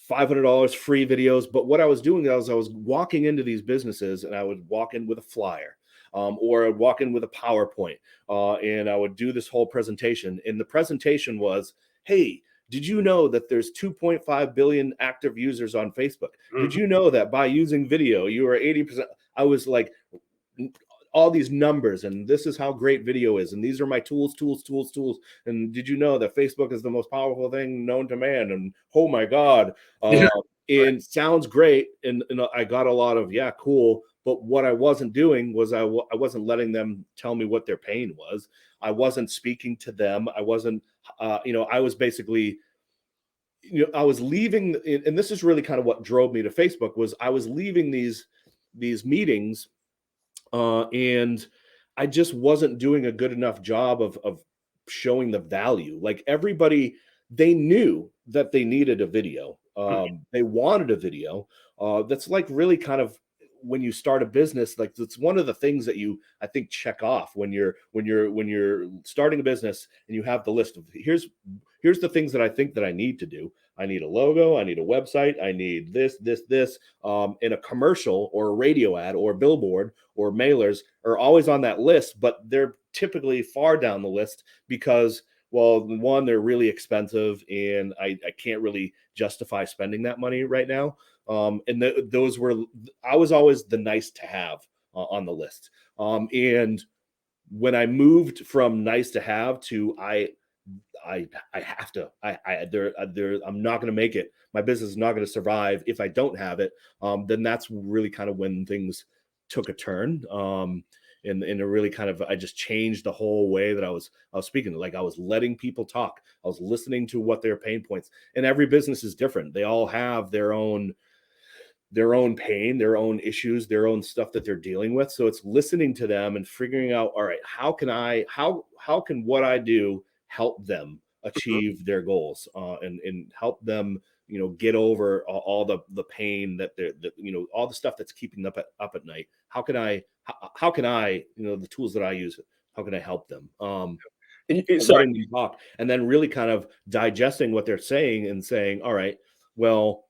[SPEAKER 2] $500 free videos. But what I was doing was I was walking into these businesses and I would walk in with a flyer, or I'd walk in with a PowerPoint, and I would do this whole presentation. And the presentation was, hey, did you know that there's 2.5 billion active users on Facebook? Did
[SPEAKER 1] Mhm.
[SPEAKER 2] you know that by using video, you are 80%? I was like, all these numbers, and this is how great video is, and these are my tools. And did you know that Facebook is the most powerful thing known to man? And oh my god,
[SPEAKER 1] Yeah.
[SPEAKER 2] uh and sounds great, and I got a lot of, yeah, cool. But what I wasn't doing was I wasn't letting them tell me what their pain was. I wasn't speaking to them. I wasn't I was basically, I was leaving, and this is really kind of what drove me to Facebook. Was I was leaving these meetings, and I just wasn't doing a good enough job of showing the value. Like everybody, they knew that they needed a video.
[SPEAKER 1] Mhm.
[SPEAKER 2] They wanted a video. That's like really kind of when you start a business. Like it's one of the things that you, I think, check off when you're starting a business and you have the list of here's the things that I think that I need to do. I need a logo. I need a website. I need this. In a commercial or a radio ad or a billboard or mailers are always on that list, but they're typically far down the list because, well, one, they're really expensive and I can't really justify spending that money right now. Those were, I was always the nice to have on the list. And when I moved from nice to have to I have to. I'm not going to make it. My business is not going to survive if I don't have it. Then that's really kind of when things took a turn. And it really kind of, I just changed the whole way that I was speaking. Like I was letting people talk. I was listening to what their pain points. And every business is different. They all have their own pain, their own issues, their own stuff that they're dealing with. So it's listening to them and figuring out, all right, how can what I do help them
[SPEAKER 1] Mhm.
[SPEAKER 2] achieve their goals, and help them, get over all the pain that all the stuff that's keeping them up at night. How can I, the tools that I use, how can I help them?
[SPEAKER 1] Sorry.
[SPEAKER 2] Letting them talk and then really kind of digesting what they're saying and saying, all right, well,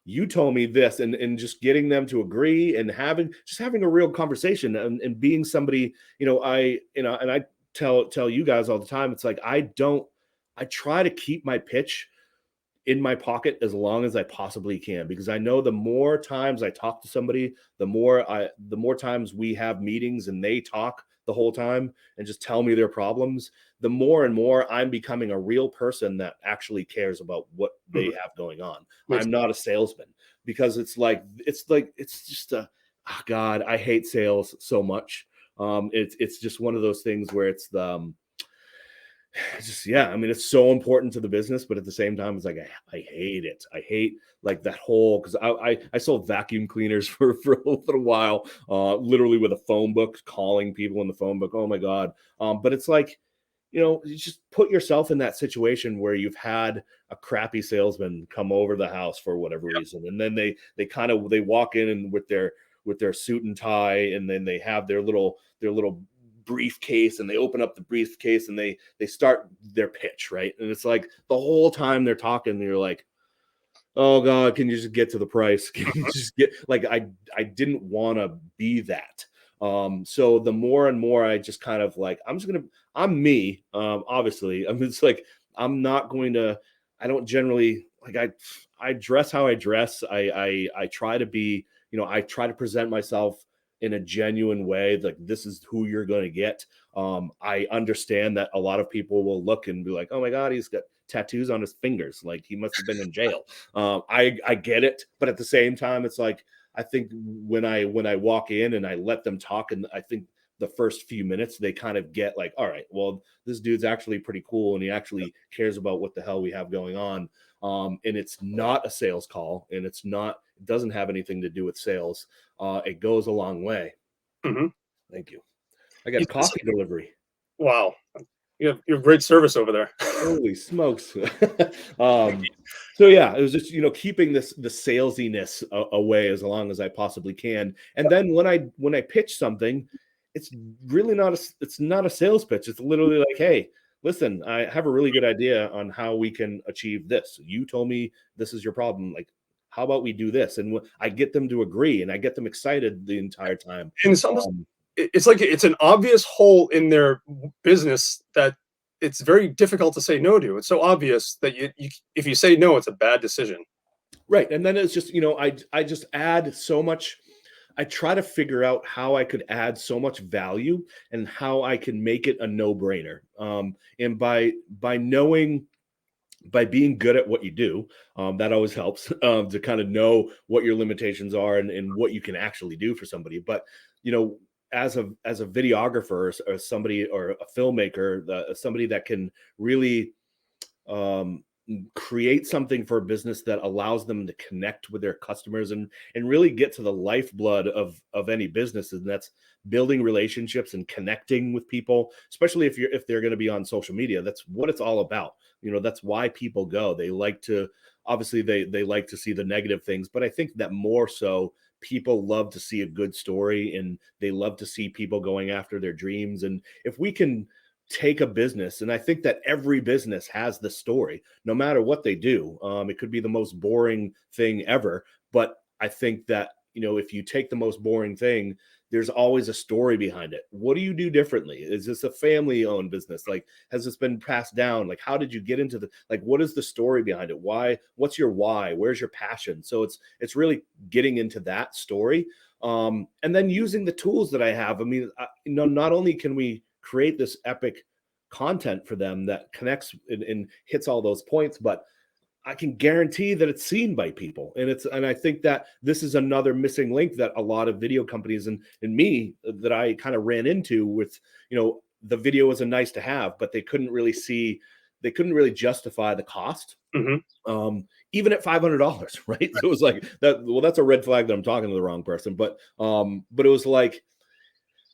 [SPEAKER 2] you told me this, and just getting them to agree and having a real conversation, and being somebody, and I tell you guys all the time, it's like I try to keep my pitch in my pocket as long as I possibly can, because I know the more times I talk to somebody, the more times we have meetings and they talk the whole time and just tell me their problems, the more and more I'm becoming a real person that actually cares about what they
[SPEAKER 1] Mhm.
[SPEAKER 2] have going on.
[SPEAKER 1] Makes
[SPEAKER 2] I'm not a salesman, because it's just God, I hate sales so much. It's just one of those things where it's just, yeah, I mean, it's so important to the business, but at the same time it's like I hate it. I hate like that whole, because I sold vacuum cleaners for a little while, literally with a phone book, calling people in the phone book. Oh my god. But it's like, you just put yourself in that situation where you've had a crappy salesman come over the house for whatever reason, and then they walk in and with their suit and tie, and then they have their little briefcase, and they open up the briefcase and they start their pitch, right? And it's like the whole time they're talking, you're like, oh god, can you just get to the price? Can you just get, like, I didn't want to be that. So the more and more I just kind of like, I'm me. Obviously, I'm just like, I'm not going to, I don't generally like, I dress how I dress. I try to be, I try to present myself in a genuine way. Like, this is who you're going to get. I understand that a lot of people will look and be like, oh my god, he's got tattoos on his fingers, like he must have been in jail. I get it, but at the same time, it's like, I think when I walk in and I let them talk, and I think the first few minutes they kind of get like, all right, well, this dude's actually pretty cool and he actually cares about what the hell we have going on. and it's not a sales call, and it doesn't have anything to do with sales, it goes a long way.
[SPEAKER 1] Hmm.
[SPEAKER 2] Thank you. I got a coffee delivery.
[SPEAKER 1] Wow. You have great service over there.
[SPEAKER 2] Holy smokes. um, so yeah, it was just, keeping the salesiness away as long as I possibly can. And then when I pitch something, it's really it's not a sales pitch. It's literally like, hey, listen, I have a really good idea on how we can achieve this. You told me this is your problem. Like, how about we do this? And I get them to agree, and I get them excited the entire time.
[SPEAKER 1] And it's like it's an obvious hole in their business that it's very difficult to say no to. It's so obvious that if you say no, it's a bad decision.
[SPEAKER 2] Right. And then it's just, I just add so much. I try to figure out how I could add so much value and how I can make it a no-brainer. And by being good at what you do, that always helps, to kind of know what your limitations are and what you can actually do for somebody. But, as a videographer, or somebody, or a filmmaker, somebody that can really um, create something for a business that allows them to connect with their customers and really get to the lifeblood of any business, and that's building relationships and connecting with people, especially if they're going to be on social media. That's what it's all about. That's why people go. They like to, obviously they like to see the negative things, but I think that more so people love to see a good story, and they love to see people going after their dreams. And if we can take a business, and I think that every business has the story, no matter what they do. It could be the most boring thing ever, but I think that, if you take the most boring thing, there's always a story behind it. What do you do differently? Is this a family owned business? Like, has this been passed down? Like, how did you get into what is the story behind it? What's your why? Where's your passion? So it's really getting into that story. And then using the tools that I have. I mean, not only can we create this epic content for them that connects and hits all those points, but I can guarantee that it's seen by people. And I think that this is another missing link that a lot of video companies and me that I kind of ran into with, the video was a nice to have, but they couldn't really justify the cost.
[SPEAKER 1] Hmm.
[SPEAKER 2] Even at $500, right? So it was like that. Well, that's a red flag that I'm talking to the wrong person. But it was like,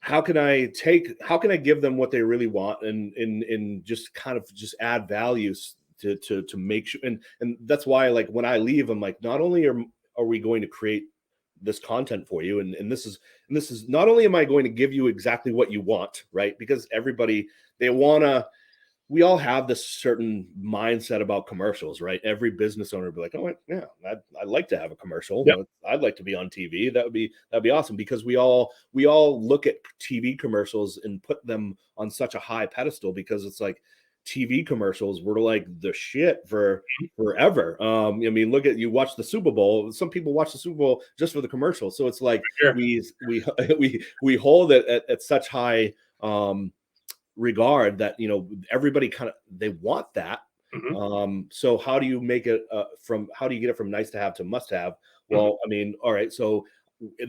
[SPEAKER 2] how can I give them what they really want, and just kind of just add values to make sure. And that's why, like, when I leave, I'm like, not only are we going to create this content for you, and this is not only am I going to give you exactly what you want, right? Because everybody, we all have this certain mindset about commercials, right? Every business owner would be like, oh yeah, I'd like to have a commercial.
[SPEAKER 1] Yeah.
[SPEAKER 2] I'd like to be on TV. That'd be awesome, because we all look at TV commercials and put them on such a high pedestal, because it's like TV commercials were like the shit for forever. I mean, you watch the Super Bowl. Some people watch the Super Bowl just for the commercial. So it's like
[SPEAKER 1] Sure.
[SPEAKER 2] we hold it at such high regard that everybody kind of, they want that.
[SPEAKER 1] Hmm.
[SPEAKER 2] So how do you make it how do you get it from nice to have to must have?
[SPEAKER 1] Hmm.
[SPEAKER 2] Well, I mean, all right, so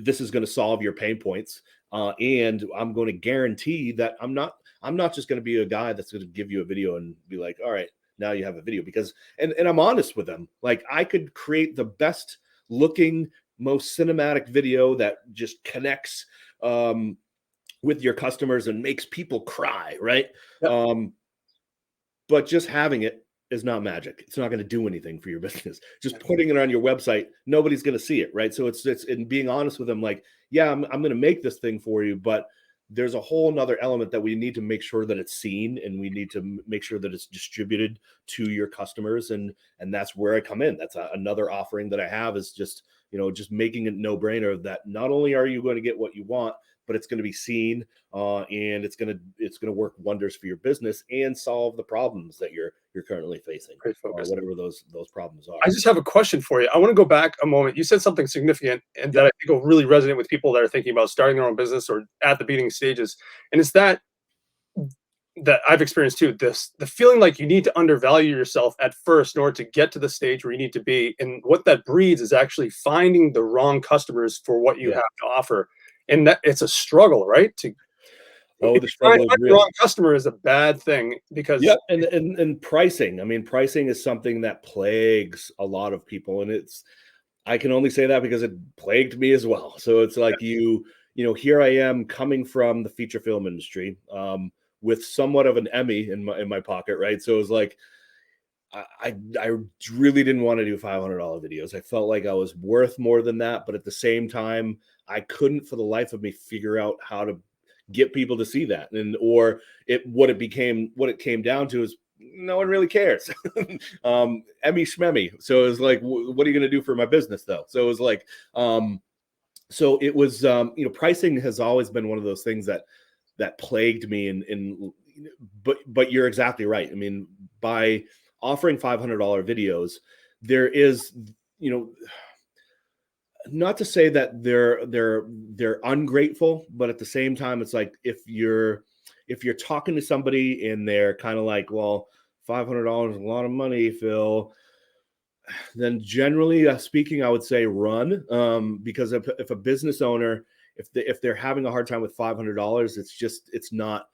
[SPEAKER 2] this is going to solve your pain points, and I'm going to guarantee that I'm not just going to be a guy that's going to give you a video and be like, all right, now you have a video. Because and I'm honest with them, like, I could create the best looking, most cinematic video that just connects with your customers and makes people cry, right?
[SPEAKER 1] Yep.
[SPEAKER 2] But just having it is not magic. It's not going to do anything for your business. Just putting it on your website, nobody's going to see it, right? So it's in being honest with them, like, yeah, I'm going to make this thing for you, but there's a whole nother element that we need to make sure that it's seen, and we need to make sure that it's distributed to your customers, and that's where I come in. That's another offering that I have, is just just making it no brainer that not only are you going to get what you want, but it's going to be seen, and it's going to work wonders for your business and solve the problems that you're currently facing,
[SPEAKER 1] Great focus.
[SPEAKER 2] whatever those problems are.
[SPEAKER 1] I just have a question for you. I want to go back a moment. You said something significant and that I think will really resonate with people that are thinking about starting their own business or at the beginning stages. And it's that I've experienced too. The feeling like you need to undervalue yourself at first in order to get to the stage where you need to be. And what that breeds is actually finding the wrong customers for what you
[SPEAKER 2] Yeah.
[SPEAKER 1] have to offer. And that it's a struggle, right?
[SPEAKER 2] Oh, the struggle is
[SPEAKER 1] Finding the
[SPEAKER 2] real.
[SPEAKER 1] wrong customer is a bad thing
[SPEAKER 2] Yeah,
[SPEAKER 1] because
[SPEAKER 2] and pricing. I mean, pricing is something that plagues a lot of people, and it's I can only say that because it plagued me as well. So it's like here I am coming from the feature film industry, with somewhat of an Emmy in my pocket, right? So it was like I really didn't want to do $500 videos. I felt like I was worth more than that, but at the same time, I couldn't for the life of me figure out how to get people to see that. And or it what it came down to is no one really cares. Emmy schmemmy. So it was like, what are you going to do for my business though? So it was like, so it was, pricing has always been one of those things that plagued me. But you're exactly right. I mean, by offering $500 videos, there is, you know, not to say that they're ungrateful, but at the same time, it's like if you're talking to somebody and they're kind of like, well, $500 is a lot of money, Phil, then generally speaking, I would say run, because if a business owner, if they're having a hard time with $500, it's not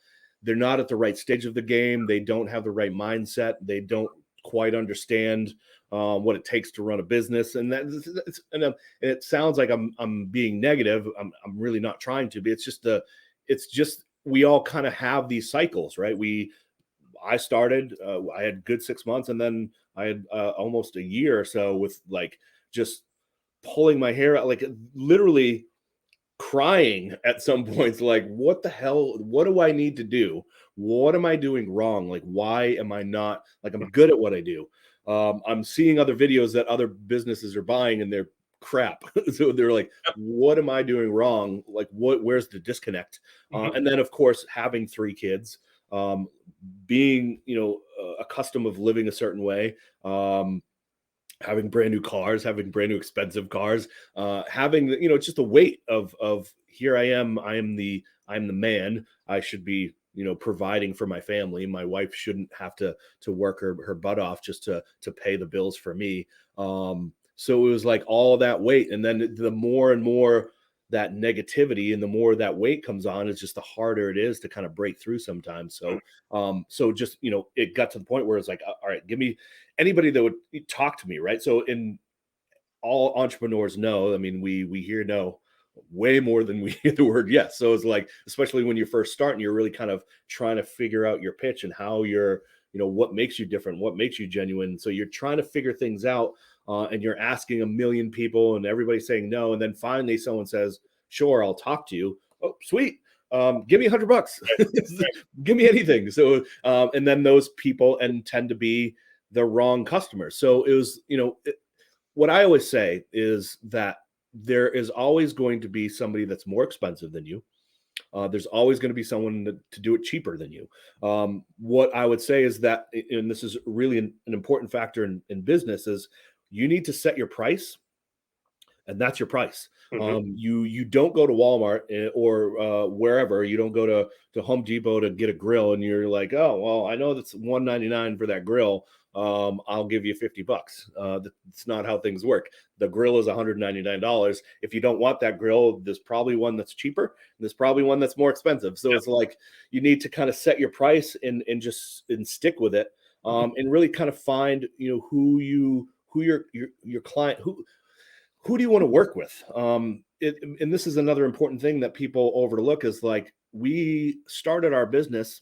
[SPEAKER 2] they're not at the right stage of the game. They don't have the right mindset. They don't quite understand what it takes to run a business, and it sounds like I'm being negative. I'm really not trying to be. It's just we all kind of have these cycles, right? I started, I had good 6 months, and then I had almost a year or so with like just pulling my hair out, like literally crying at some points, like, what the hell? What do I need to do? What am I doing wrong? Like, why am I not like I'm good at what I do? I'm seeing other videos that other businesses are buying and they're crap. So they're like, what am I doing wrong? Like, where's the disconnect? And then, of course, having 3 kids, being, accustomed of living a certain way, having brand new cars, having brand new expensive cars, having just the weight of here I'm the man. I should be providing for my family. My wife shouldn't have to work her butt off just to pay the bills for me. So it was like all that weight, and then the more and more that negativity and the more that weight comes on, it's just the harder it is to kind of break through sometimes. So just it got to the point where it's like, all right, give me anybody that would talk to me, right? So in all entrepreneurs know, I mean, we hear no way more than we hear the word yes. So it's like, especially when you're first starting, you're really kind of trying to figure out your pitch and how you're, what makes you different, what makes you genuine. So you're trying to figure things out, and you're asking a million people and everybody's saying no. And then finally someone says, sure, I'll talk to you. Oh, sweet. Give me $100. Give me anything. So, and then those people tend to be the wrong customers. So it was, what I always say is that there is always going to be somebody that's more expensive than you. There's always going to be someone to do it cheaper than you. What I would say is that, and this is really an important factor in business, is you need to set your price, and that's your price. You don't go to Walmart or wherever. You don't go to Home Depot to get a grill, and you're like, oh well, I know that's $199 for that grill. I'll give you $50. That's not how things work. The grill is $199. If you don't want that grill, there's probably one that's cheaper. There's probably one that's more expensive. So it's like you need to kind of set your price and stick with it, and really kind of find who your client who do you want to work with? And this is another important thing that people overlook is like we started our business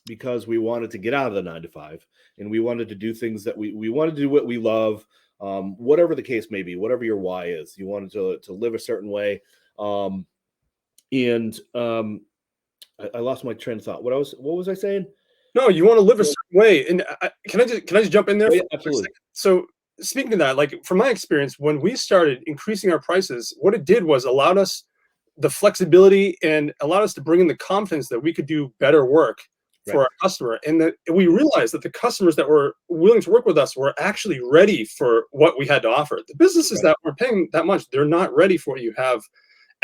[SPEAKER 2] because we wanted to get out of the 9 to 5 and we wanted to do things that we wanted to do what we love, whatever the case may be, whatever your why is. You wanted to live a certain way. And I lost my train of thought. What was I saying?
[SPEAKER 1] No, you want to live a certain way. And can I just jump in there?
[SPEAKER 2] Oh,
[SPEAKER 1] For
[SPEAKER 2] yeah,
[SPEAKER 1] a
[SPEAKER 2] absolutely.
[SPEAKER 1] second? So speaking of that, like from my experience, when we started increasing our prices, what it did was allowed us the flexibility and allowed us to bring in the confidence that we could do better work for
[SPEAKER 2] Right.
[SPEAKER 1] our customer. And that we realized that the customers that were willing to work with us were actually ready for what we had to offer. The businesses
[SPEAKER 2] Right.
[SPEAKER 1] that were paying that much, they're not ready for what you have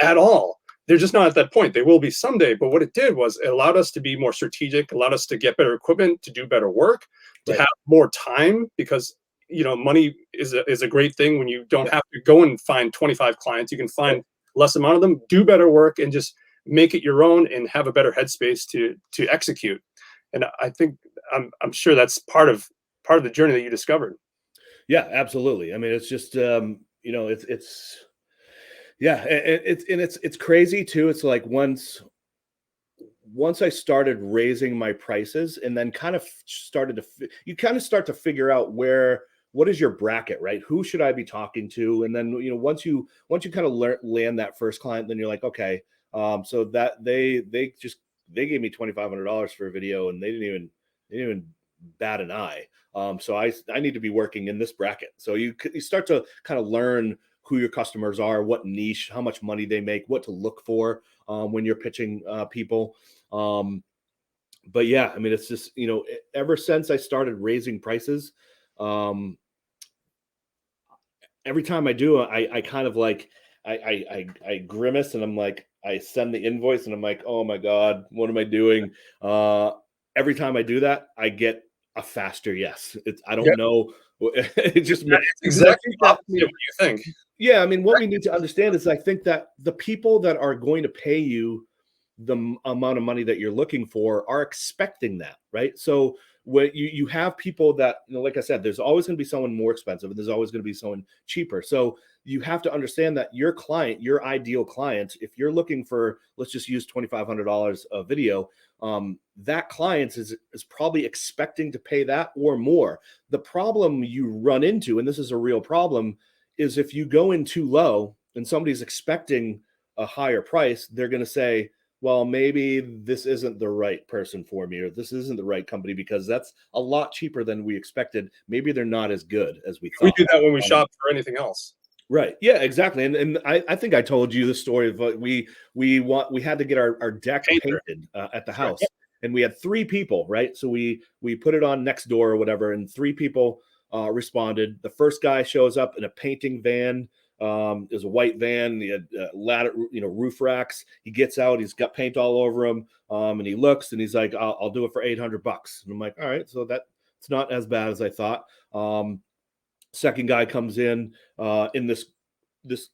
[SPEAKER 1] at all. They're just not at that point. They will be someday. But what it did was it allowed us to be more strategic, allowed us to get better equipment, to do better work, to
[SPEAKER 2] Right.
[SPEAKER 1] have more time, because money is a great thing when you don't
[SPEAKER 2] Yep.
[SPEAKER 1] have to go and find 25 clients. You can find
[SPEAKER 2] Yep.
[SPEAKER 1] less amount of them, do better work, and just make it your own and have a better headspace to execute. And I think I'm sure that's part of the journey that you discovered.
[SPEAKER 2] Yeah, absolutely. I mean, it's just it's yeah, it's crazy too. It's like once I started raising my prices and then kind of started to you kind of start to figure out what is your bracket, right? Who should I be talking to? And then once you kind of land that first client, then you're like, okay, so that they gave me $2,500 for a video and they didn't even bat an eye. So I need to be working in this bracket. So you start to kind of learn who your customers are, what niche, how much money they make, what to look for when you're pitching people. Um, but yeah, I mean, it's just, ever since I started raising prices, um, every time I do, I kind of like, I grimace and I'm like, I send the invoice and I'm like, oh my God, what am I doing? Every time I do that, I get a faster yes. I don't know. It just,
[SPEAKER 1] It's
[SPEAKER 2] because I
[SPEAKER 1] exactly
[SPEAKER 2] think that,
[SPEAKER 1] opposite of what you think.
[SPEAKER 2] yeah, I mean, what we need to understand is I think that the people that are going to pay you the amount of money that you're looking for are expecting that, right? So when you have people that, like I said, there's always going to be someone more expensive and there's always going to be someone cheaper. So you have to understand that your client, your ideal client, if you're looking for, let's just use $2,500 a video, that client is probably expecting to pay that or more. The problem you run into, and this is a real problem, is if you go in too low and somebody's expecting a higher price, they're going to say, well, maybe this isn't the right person for me, or this isn't the right company because that's a lot cheaper than we expected. Maybe they're not as good as we
[SPEAKER 1] We
[SPEAKER 2] thought.
[SPEAKER 1] do that when we shop for anything else.
[SPEAKER 2] Right. Yeah, exactly. And I think I told you the story of we had to get our deck
[SPEAKER 1] Painter.
[SPEAKER 2] painted at the
[SPEAKER 1] That's right.
[SPEAKER 2] house, and we had three people, right? So we put it on next door or whatever, and three people responded. The first guy shows up in a painting van. There's a white van. He had ladder, roof racks. He gets out. He's got paint all over him, and he looks and he's like, "I'll do it for $800." And I'm like, "All right, so it's not as bad as I thought." Second guy comes in this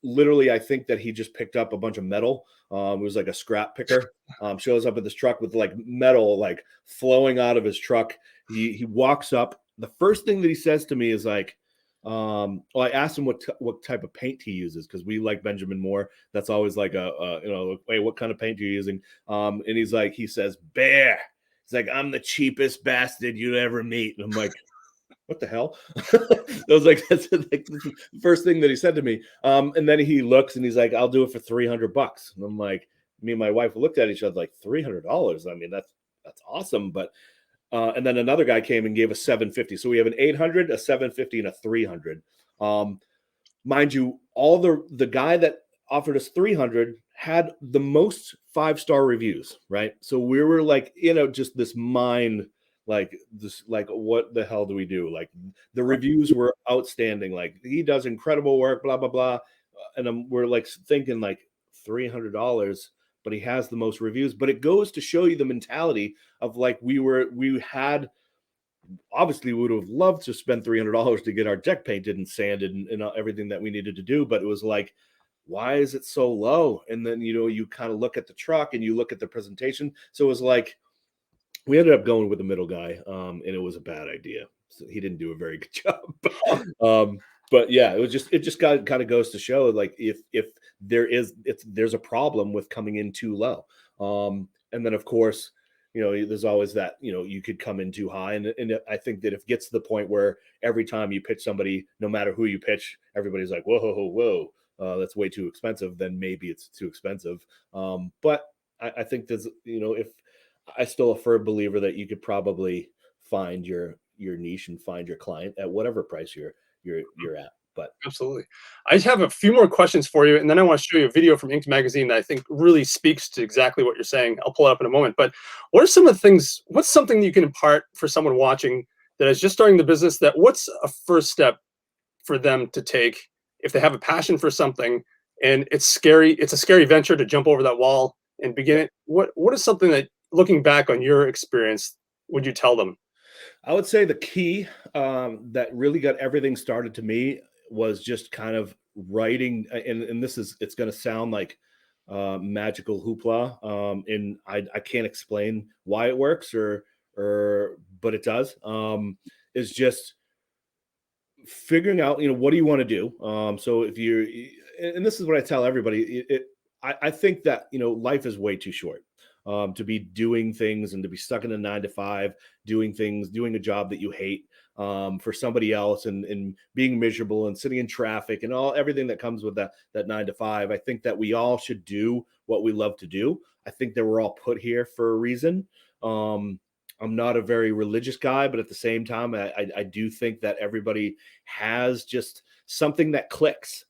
[SPEAKER 2] literally, I think that he just picked up a bunch of metal. It was like a scrap picker. Shows up in this truck with like metal like flowing out of his truck. He walks up. The first thing that he says to me is like, well, I asked him what type of paint he uses because we like Benjamin Moore. That's always like hey, what kind of paint are you using? And he says, Bear. He's like, I'm the cheapest bastard you'd ever meet. And I'm like, what the hell? I was like, that's like the first thing that he said to me. And then he looks and he's like, I'll do it for $300. And I'm like, me and my wife looked at each other like $300. I mean, that's awesome. But and then another guy came and gave us 750. So we have an 800, a 750, and a 300. Mind you, all the guy that offered us 300 had the most 5-star reviews, right? So we were like, just this mind like this, like, what the hell do we do? Like the reviews were outstanding. Like he does incredible work, blah, blah, blah. And we're like thinking like $300, but he has the most reviews. But it goes to show you the mentality of like we had obviously we would have loved to spend $300 to get our deck painted and sanded and everything that we needed to do. But it was like, why is it so low? And then, you kind of look at the truck and you look at the presentation. So it was like, we ended up going with the middle guy, and it was a bad idea. So he didn't do a very good job. But yeah, it just kind of goes to show like if there's a problem with coming in too low. And then of course, there's always that, you could come in too high. And I think that if it gets to the point where every time you pitch somebody, no matter who you pitch, everybody's like, whoa, that's way too expensive, then maybe it's too expensive. But I think there's, if I still a firm believer that you could probably find your niche and find your client at whatever price you're at. But
[SPEAKER 1] Absolutely. I just have a few more questions for you, and then I want to show you a video from Inked Magazine that I think really speaks to exactly what you're saying. I'll pull it up in a moment. But what are some of the things, what's something you can impart for someone watching that is just starting the business, that what's a first step for them to take if they have a passion for something and it's scary, it's a scary venture to jump over that wall and begin it? What is something that, looking back on your experience, would you tell them?
[SPEAKER 2] I would say the key that really got everything started to me was just kind of writing. And it's going to sound like magical hoopla. And I can't explain why it works but it does. Is just figuring out, what do you want to do? So if you're, and this is what I tell everybody, I think that, life is way too short to be doing things and to be stuck in a 9 to 5, doing a job that you hate for somebody else, and being miserable and sitting in traffic and everything that comes with that 9 to 5. I think that we all should do what we love to do. I think that we're all put here for a reason. I'm not a very religious guy, but at the same time, I do think that everybody has just something that clicks,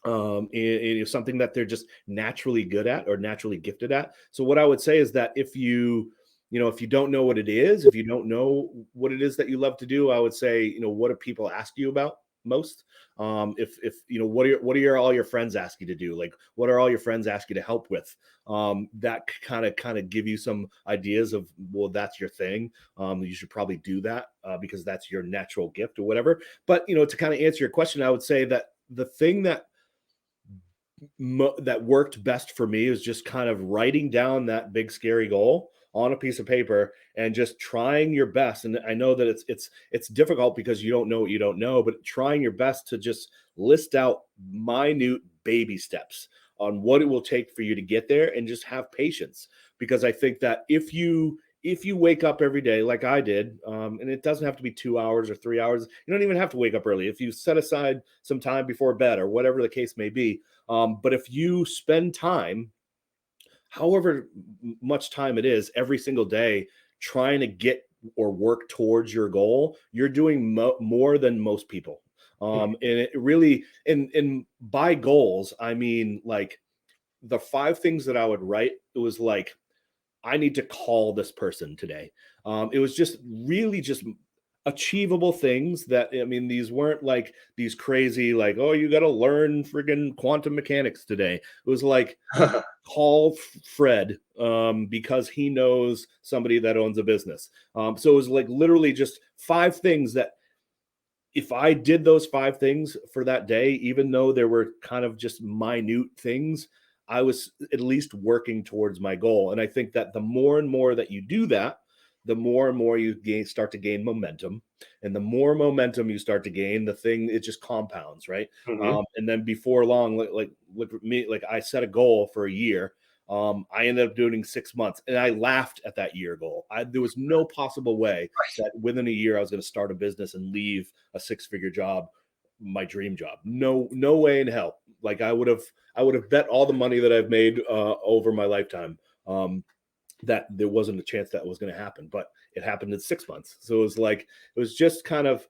[SPEAKER 2] something that they're just naturally good at or naturally gifted at. So what I would say is that if you don't know what it is, if you don't know what it is that you love to do, I would say, what do people ask you about most? If what are all your friends ask you to do? Like, what are all your friends ask you to help with? That kind of give you some ideas of, well, that's your thing. You should probably do that because that's your natural gift or whatever. But to kind of answer your question, I would say that the thing that worked best for me is just kind of writing down that big scary goal on a piece of paper and just trying your best. And I know that it's difficult because you don't know what you don't know, but trying your best to just list out minute baby steps on what it will take for you to get there, and just have patience. Because I think that if you wake up every day like I did, and it doesn't have to be 2 hours or 3 hours, you don't even have to wake up early. If you set aside some time before bed or whatever the case may be, but if you spend time, however much time it is, every single day, trying to get or work towards your goal, you're doing more than most people. And it really, and by goals, I mean, like, the 5 things that I would write, it was like, I need to call this person today. It was just really just achievable things that, I mean, these weren't like these crazy, like, oh, you got to learn friggin' quantum mechanics today. It was like, call Fred because he knows somebody that owns a business. So it was like literally just 5 things that, if I did those 5 things for that day, even though there were kind of just minute things, I was at least working towards my goal. And I think that the more and more that you do that, the more and more you start to gain momentum. And the more momentum you start to gain, it just compounds, right?
[SPEAKER 1] Mm-hmm.
[SPEAKER 2] And then before long, like look at me, like, I set a goal for a year. I ended up doing 6 months, and I laughed at that year goal. There was no possible way that within a year I was going to start a business and leave a 6-figure job, my dream job. No way in hell. Like, I would have bet all the money that I've made over my lifetime that there wasn't a chance that was going to happen, but it happened in 6 months. So it was just kind of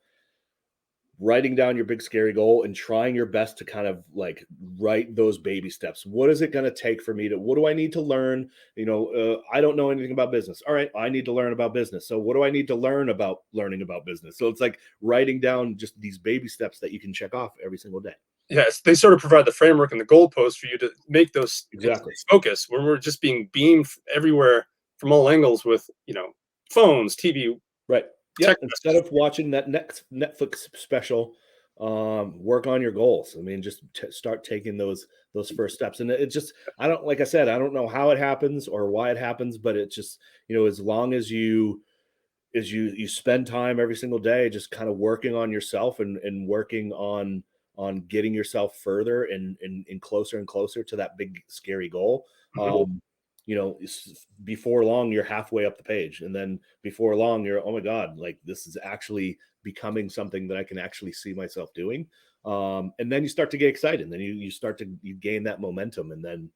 [SPEAKER 2] writing down your big scary goal and trying your best to kind of like write those baby steps. What is it going to take for me what do I need to learn? I don't know anything about business. All right, I need to learn about business. So what do I need to learn about learning about business? So it's like writing down just these baby steps that you can check off every single day.
[SPEAKER 1] Yes, they sort of provide the framework and the goalposts for you to make those
[SPEAKER 2] Exactly.
[SPEAKER 1] focus, when we're just being beamed everywhere from all angles with, phones, TV.
[SPEAKER 2] Right. Yeah. Instead of watching that next Netflix special, work on your goals. I mean, just start taking those first steps. And it just, like I said, I don't know how it happens or why it happens, but it just, as long as you spend time every single day just kind of working on yourself and working on getting yourself further and closer and closer to that big scary goal.
[SPEAKER 1] Mhm.
[SPEAKER 2] Before long you're halfway up the page, and then before long you're, oh my god, like, this is actually becoming something that I can actually see myself doing. And then you start to get excited, and then you gain that momentum, and then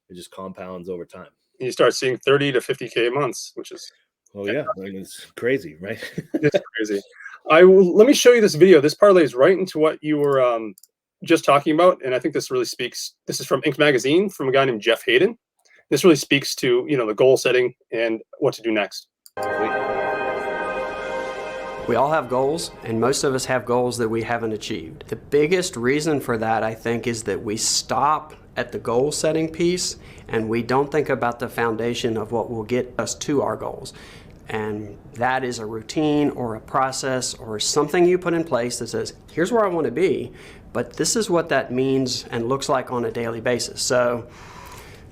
[SPEAKER 2] it just compounds over time.
[SPEAKER 1] You start seeing 30 to 50K months, which is
[SPEAKER 2] Oh yeah, I mean, it's crazy, right?
[SPEAKER 1] it's crazy. Let me show you this video. This parlays right into what you were just talking about, and I think this really speaks. This is from Inc. magazine, from a guy named Jeff Hayden. This really speaks to the goal setting and what to do next.
[SPEAKER 3] We all have goals, and most of us have goals that we haven't achieved. The biggest reason for that, I think, is that we stop at the goal setting piece and we don't think about the foundation of what will get us to our goals. And that is a routine or a process or something you put in place that says, here's where I want to be, but this is what that means and looks like on a daily basis. So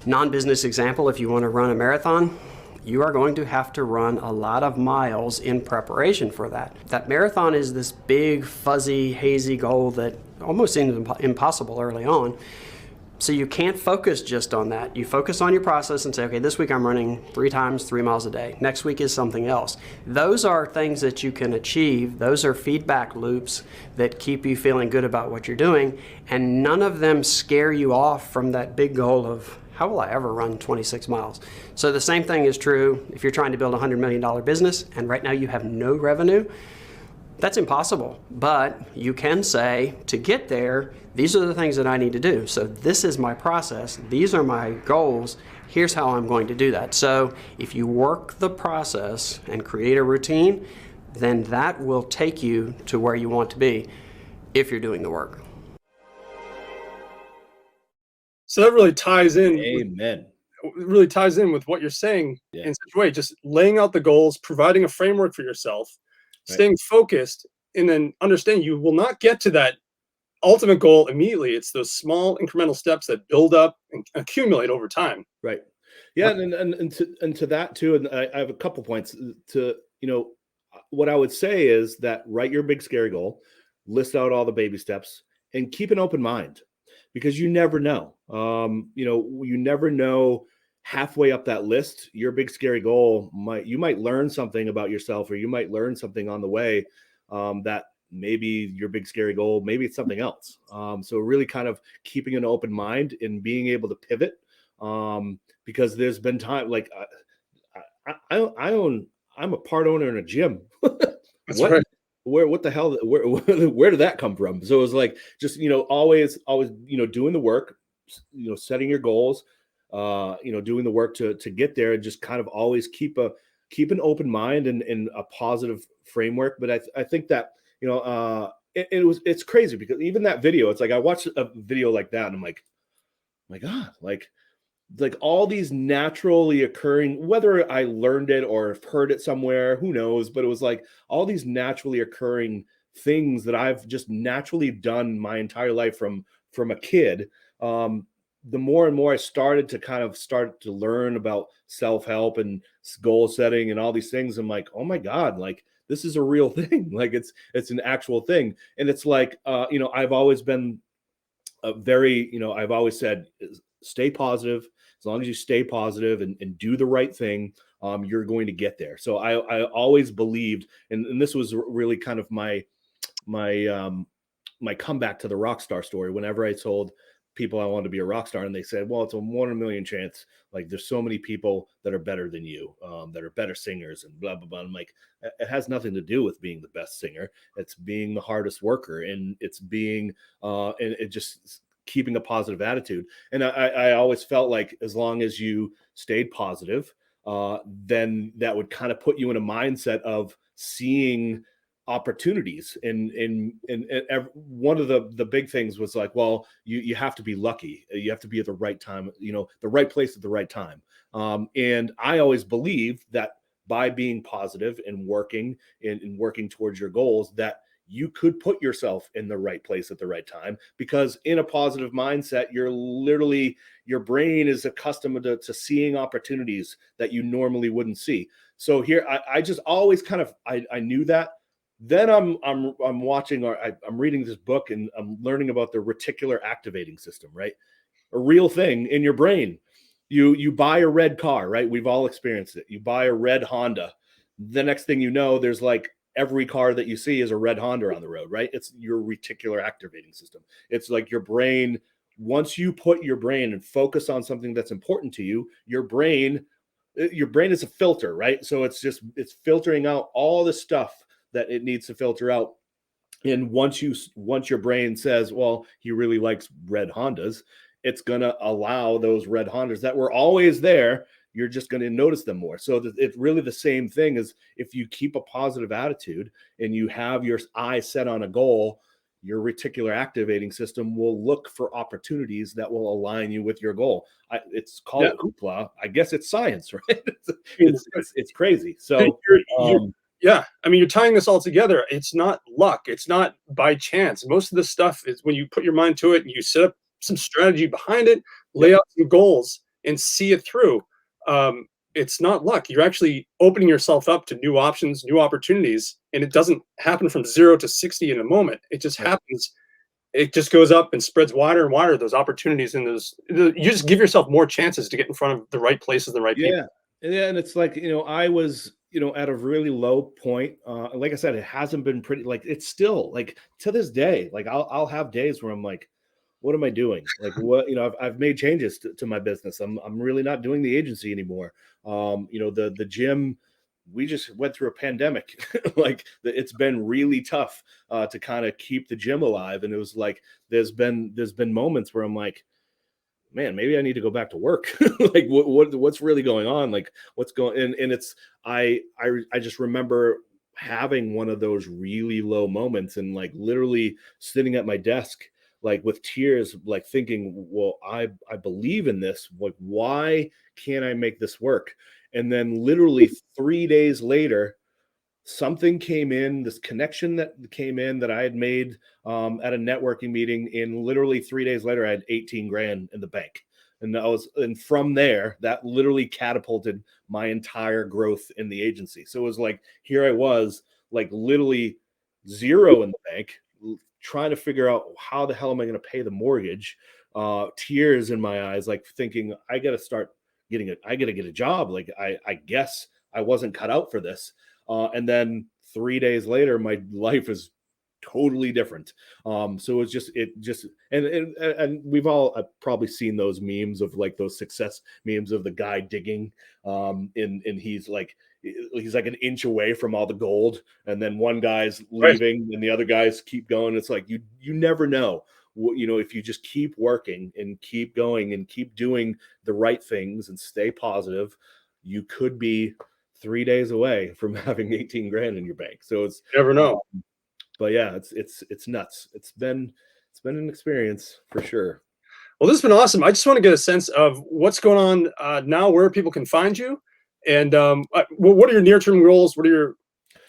[SPEAKER 3] Non-business example, if you want to run a marathon, you are going to have to run a lot of miles in preparation for that. That marathon is this big, fuzzy, hazy goal that almost seems impossible early on. So you can't focus just on that. You focus on your process and say, okay, this week I'm running 3 times 3 miles a day. Next week is something else. Those are things that you can achieve. Those are feedback loops that keep you feeling good about what you're doing. And none of them scare you off from that big goal of, how will I ever run 26 miles? So the same thing is true if you're trying to build a $100 million business and right now you have no revenue. That's impossible, but you can say, to get there, these are the things that I need to do. So this is my process. These are my goals. Here's how I'm going to do that. So if you work the process and create a routine, then that will take you to where you want to be if you're doing the work.
[SPEAKER 1] So that really ties in.
[SPEAKER 2] Amen.
[SPEAKER 1] Really ties in with what you're saying in such a way, just laying out the goals, providing a framework for yourself, staying focused, and then understanding you will not get to that ultimate goal immediately. It's those small incremental steps that build up and accumulate over time.
[SPEAKER 2] Right. Yeah. And to that too. And I have a couple points to, what I would say is that write your big scary goal, list out all the baby steps, and keep an open mind, because you never know. You never know. Halfway up that list, your big scary goal you might learn something about yourself, or you might learn something on the way that maybe your big scary goal, maybe it's something else. So really kind of keeping an open mind and being able to pivot, because there's been time like I'm a part owner in a gym.
[SPEAKER 1] That's right.
[SPEAKER 2] What the hell? Where did that come from? So it was like just always doing the work, setting your goals. Doing the work to get there, and just kind of always keep an open mind and a positive framework. But I think that it's crazy, because even that video, it's like I watched a video like that and I'm like, oh my God, like all these naturally occurring, whether I learned it or have heard it somewhere, who knows, but it was like all these naturally occurring things that I've just naturally done my entire life from a kid. The more and more I started to learn about self-help and goal setting and all these things, I'm like, oh my God, like this is a real thing. Like it's an actual thing. And it's like, I've always been I've always said, stay positive. As long as you stay positive and do the right thing, you're going to get there. So I always believed, and this was really kind of my comeback to the rock star story. Whenever I told people I wanted to be a rock star, and they said, well, it's a 1 in a million chance. Like there's so many people that are better than you, that are better singers and blah, blah, blah. I'm like, it has nothing to do with being the best singer. It's being the hardest worker, and it's being, and it just keeping a positive attitude. And I always felt like as long as you stayed positive, then that would kind of put you in a mindset of seeing opportunities. And one of the big things was like, well, you have to be lucky. You have to be at the right time, the right place at the right time. And I always believed that by being positive and working towards your goals, that you could put yourself in the right place at the right time, because in a positive mindset, your brain is accustomed to seeing opportunities that you normally wouldn't see. So here, I just always kind of, I knew that. Then I'm watching, or I'm reading this book, and I'm learning about the reticular activating system, right? A real thing in your brain. You buy a red car, right? We've all experienced it. You buy a red Honda. The next thing you know, there's like every car that you see is a red Honda on the road, right? It's your reticular activating system. It's like your brain. Once you put your brain and focus on something that's important to you, your brain is a filter, right? So it's filtering out all the stuff that it needs to filter out. And once your brain says, well, he really likes red Hondas, it's going to allow those red Hondas that were always there. You're just going to notice them more. So it's really the same thing as if you keep a positive attitude and you have your eye set on a goal, your reticular activating system will look for opportunities that will align you with your goal. It's called hoopla. I guess it's science, right? It's crazy. So
[SPEAKER 1] yeah, I mean, you're tying this all together. It's not luck. It's not by chance. Most of this stuff is when you put your mind to it and you set up some strategy behind it, lay out some goals. and see it through. It's not luck. You're actually opening yourself up to new options, new opportunities, and it doesn't happen from 0 to 60 in a moment. It just happens. It just goes up and spreads wider and wider, those opportunities, and you just give yourself more chances to get in front of the right places, the right people.
[SPEAKER 2] Yeah. Yeah. And it's like, I was, at a really low point. Like I said, it hasn't been pretty, like, it's still like to this day, like I'll have days where I'm like, what am I doing? Like what, I've made changes to my business. I'm really not doing the agency anymore. The gym, we just went through a pandemic. Like it's been really tough to kind of keep the gym alive. And it was like, there's been moments where I'm like, man, maybe I need to go back to work. Like what's really going on? Like what's going, and it's, I just remember having one of those really low moments and like literally sitting at my desk, like with tears, like thinking, well, I believe in this. Like, why can't I make this work? And then literally 3 days later, something came in, this connection that came in that I had made at a networking meeting. In literally 3 days later, I had 18 grand in the bank. And from there, that literally catapulted my entire growth in the agency. So it was like, here I was, like literally zero in the bank, trying to figure out how the hell am I going to pay the mortgage? Tears in my eyes, like thinking, I got to get a job. Like, I guess I wasn't cut out for this. And then 3 days later, my life is totally different. So and we've all probably seen those memes of like those success memes of the guy digging, and he's like an inch away from all the gold, and then one guy's
[SPEAKER 1] Right.
[SPEAKER 2] leaving and the other guys keep going. It's like you never know. If you just keep working and keep going and keep doing the right things and stay positive, you could be 3 days away from having 18 grand in your bank. So it's,
[SPEAKER 1] You never know.
[SPEAKER 2] but yeah, it's nuts. It's been an experience for sure.
[SPEAKER 1] Well, this has been awesome. I just want to get a sense of what's going on now, where people can find you, and what are your near-term goals?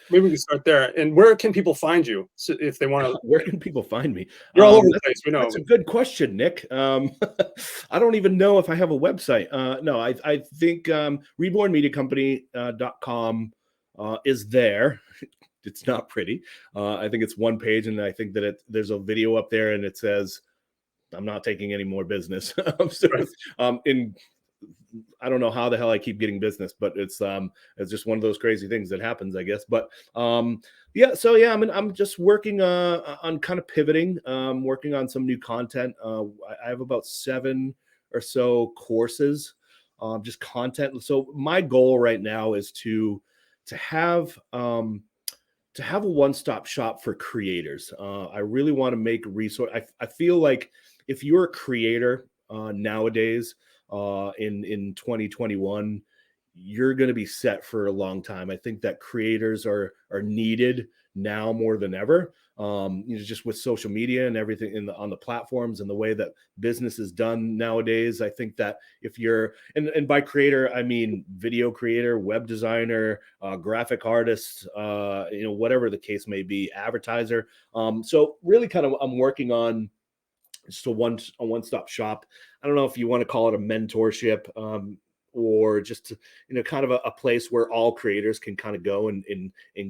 [SPEAKER 1] Maybe we can start there. And where can people find you if they want to?
[SPEAKER 2] Where can people find me?
[SPEAKER 1] You're all over the place. We know.
[SPEAKER 2] That's a good question, Nick. I don't even know if I have a website. No, I think rebornmediacompany.com is there. It's not pretty. I think it's one page, and I think that there's a video up there, and it says, "I'm not taking any more business." So,
[SPEAKER 1] Right.
[SPEAKER 2] I don't know how the hell I keep getting business, but it's just one of those crazy things that happens, I guess. But yeah, so yeah, I'm just working on kind of pivoting, working on some new content. I have about 7 or so courses, just content. So my goal right now is to have to have a one-stop shop for creators. I really want to make resource. I feel like if you're a creator nowadays, in 2021, you're going to be set for a long time. I think that creators are needed now more than ever. Just with social media and everything on the platforms and the way that business is done nowadays. I think that if you're, and by creator, I mean video creator, web designer, graphic artist, whatever the case may be, advertiser. So really kind of, I'm working on just a one-stop shop. I don't know if you want to call it a mentorship, or just kind of a place where all creators can kind of go and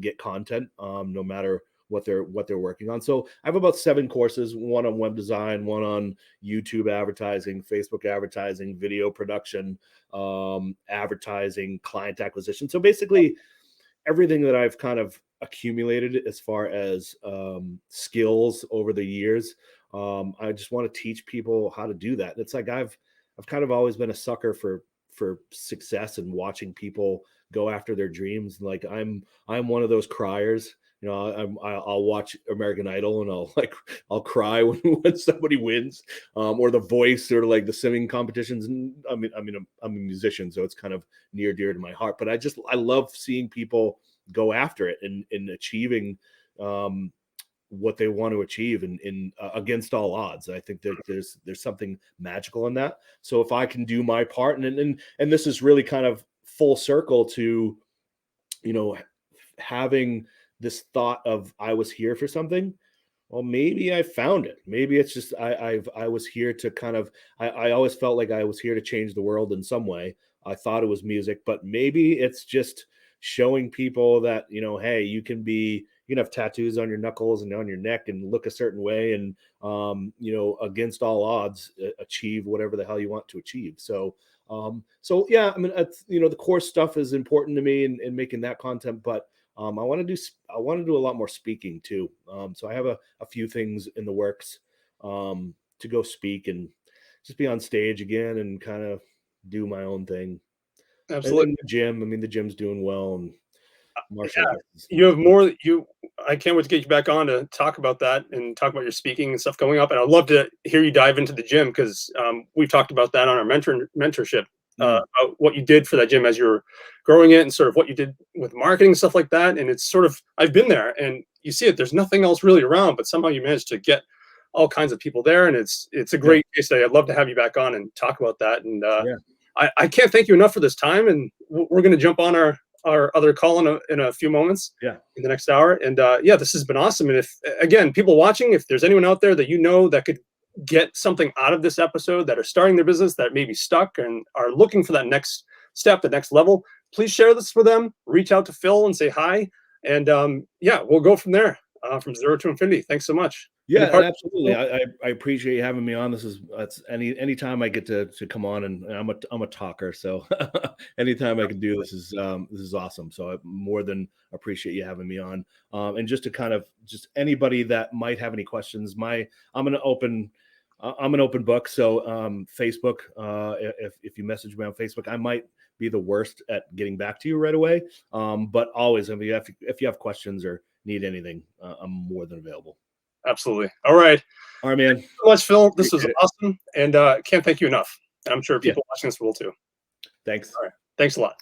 [SPEAKER 2] get content, no matter what they're working on. So I have about 7 courses, one on web design, one on YouTube advertising, Facebook advertising, video production, advertising, client acquisition. So basically everything that I've kind of accumulated as far as skills over the years. I just want to teach people how to do that. And it's like I've kind of always been a sucker for success and watching people go after their dreams. Like I'm one of those criers. I'll watch American Idol and I'll cry when somebody wins, or The Voice, or like the singing competitions. And I'm a musician, so it's kind of near dear to my heart. But I love seeing people go after it and achieving what they want to achieve in against all odds. I think that there's something magical in that. So if I can do my part, and this is really kind of full circle to, having this thought of I was here for something. well, maybe I found it. Maybe it's just I was here to kind of I always felt like I was here to change the world in some way. I thought it was music, but maybe it's just showing people that, hey, you can have tattoos on your knuckles and on your neck and look a certain way and against all odds achieve whatever the hell you want to achieve. So yeah, I mean, the core stuff is important to me in making that content, but I want to do a lot more speaking too. So I have a few things in the works to go speak and just be on stage again and kind of do my own thing. And
[SPEAKER 1] Absolutely.
[SPEAKER 2] in the gym, I mean, the gym's doing well, and martial
[SPEAKER 1] Yeah,
[SPEAKER 2] arts.
[SPEAKER 1] you have more. I can't wait to get you back on to talk about that and talk about your speaking and stuff coming up. And I'd love to hear you dive into the gym because we've talked about that on our mentorship.
[SPEAKER 2] Mm,
[SPEAKER 1] About what you did for that gym as you're growing it and sort of what you did with marketing and stuff like that. And it's sort of, I've been there and you see it, there's nothing else really around, but somehow you managed to get all kinds of people there. And it's a
[SPEAKER 2] yeah,
[SPEAKER 1] great case study. I'd love to have you back on and talk about that. And
[SPEAKER 2] yeah,
[SPEAKER 1] I can't thank you enough for this time. And we're going to jump on our other call in a few moments
[SPEAKER 2] yeah.
[SPEAKER 1] in the next hour. And yeah, this has been awesome. And if, again, people watching, if there's anyone out there that that could get something out of this episode, that are starting their business, that may be stuck and are looking for that next step, the next level, please share this with them. Reach out to Phil and say hi. And yeah, we'll go from there, from zero to infinity. Thanks so much.
[SPEAKER 2] Yeah, absolutely. I appreciate you having me on. That's anytime I get to come on, and I'm a talker, so anytime I can do this is awesome. So I more than appreciate you having me on. And just to kind of just anybody that might have any questions, I'm an open book. So Facebook, if you message me on Facebook, I might be the worst at getting back to you right away. But always, I mean, if you have questions or need anything, I'm more than available.
[SPEAKER 1] Absolutely. All right.
[SPEAKER 2] All right, man.
[SPEAKER 1] Thank you so much, Phil. This was
[SPEAKER 2] Appreciate it.
[SPEAKER 1] awesome. And can't thank you enough. And I'm sure
[SPEAKER 2] Yeah.
[SPEAKER 1] people watching this will too.
[SPEAKER 2] Thanks.
[SPEAKER 1] All right. Thanks a lot.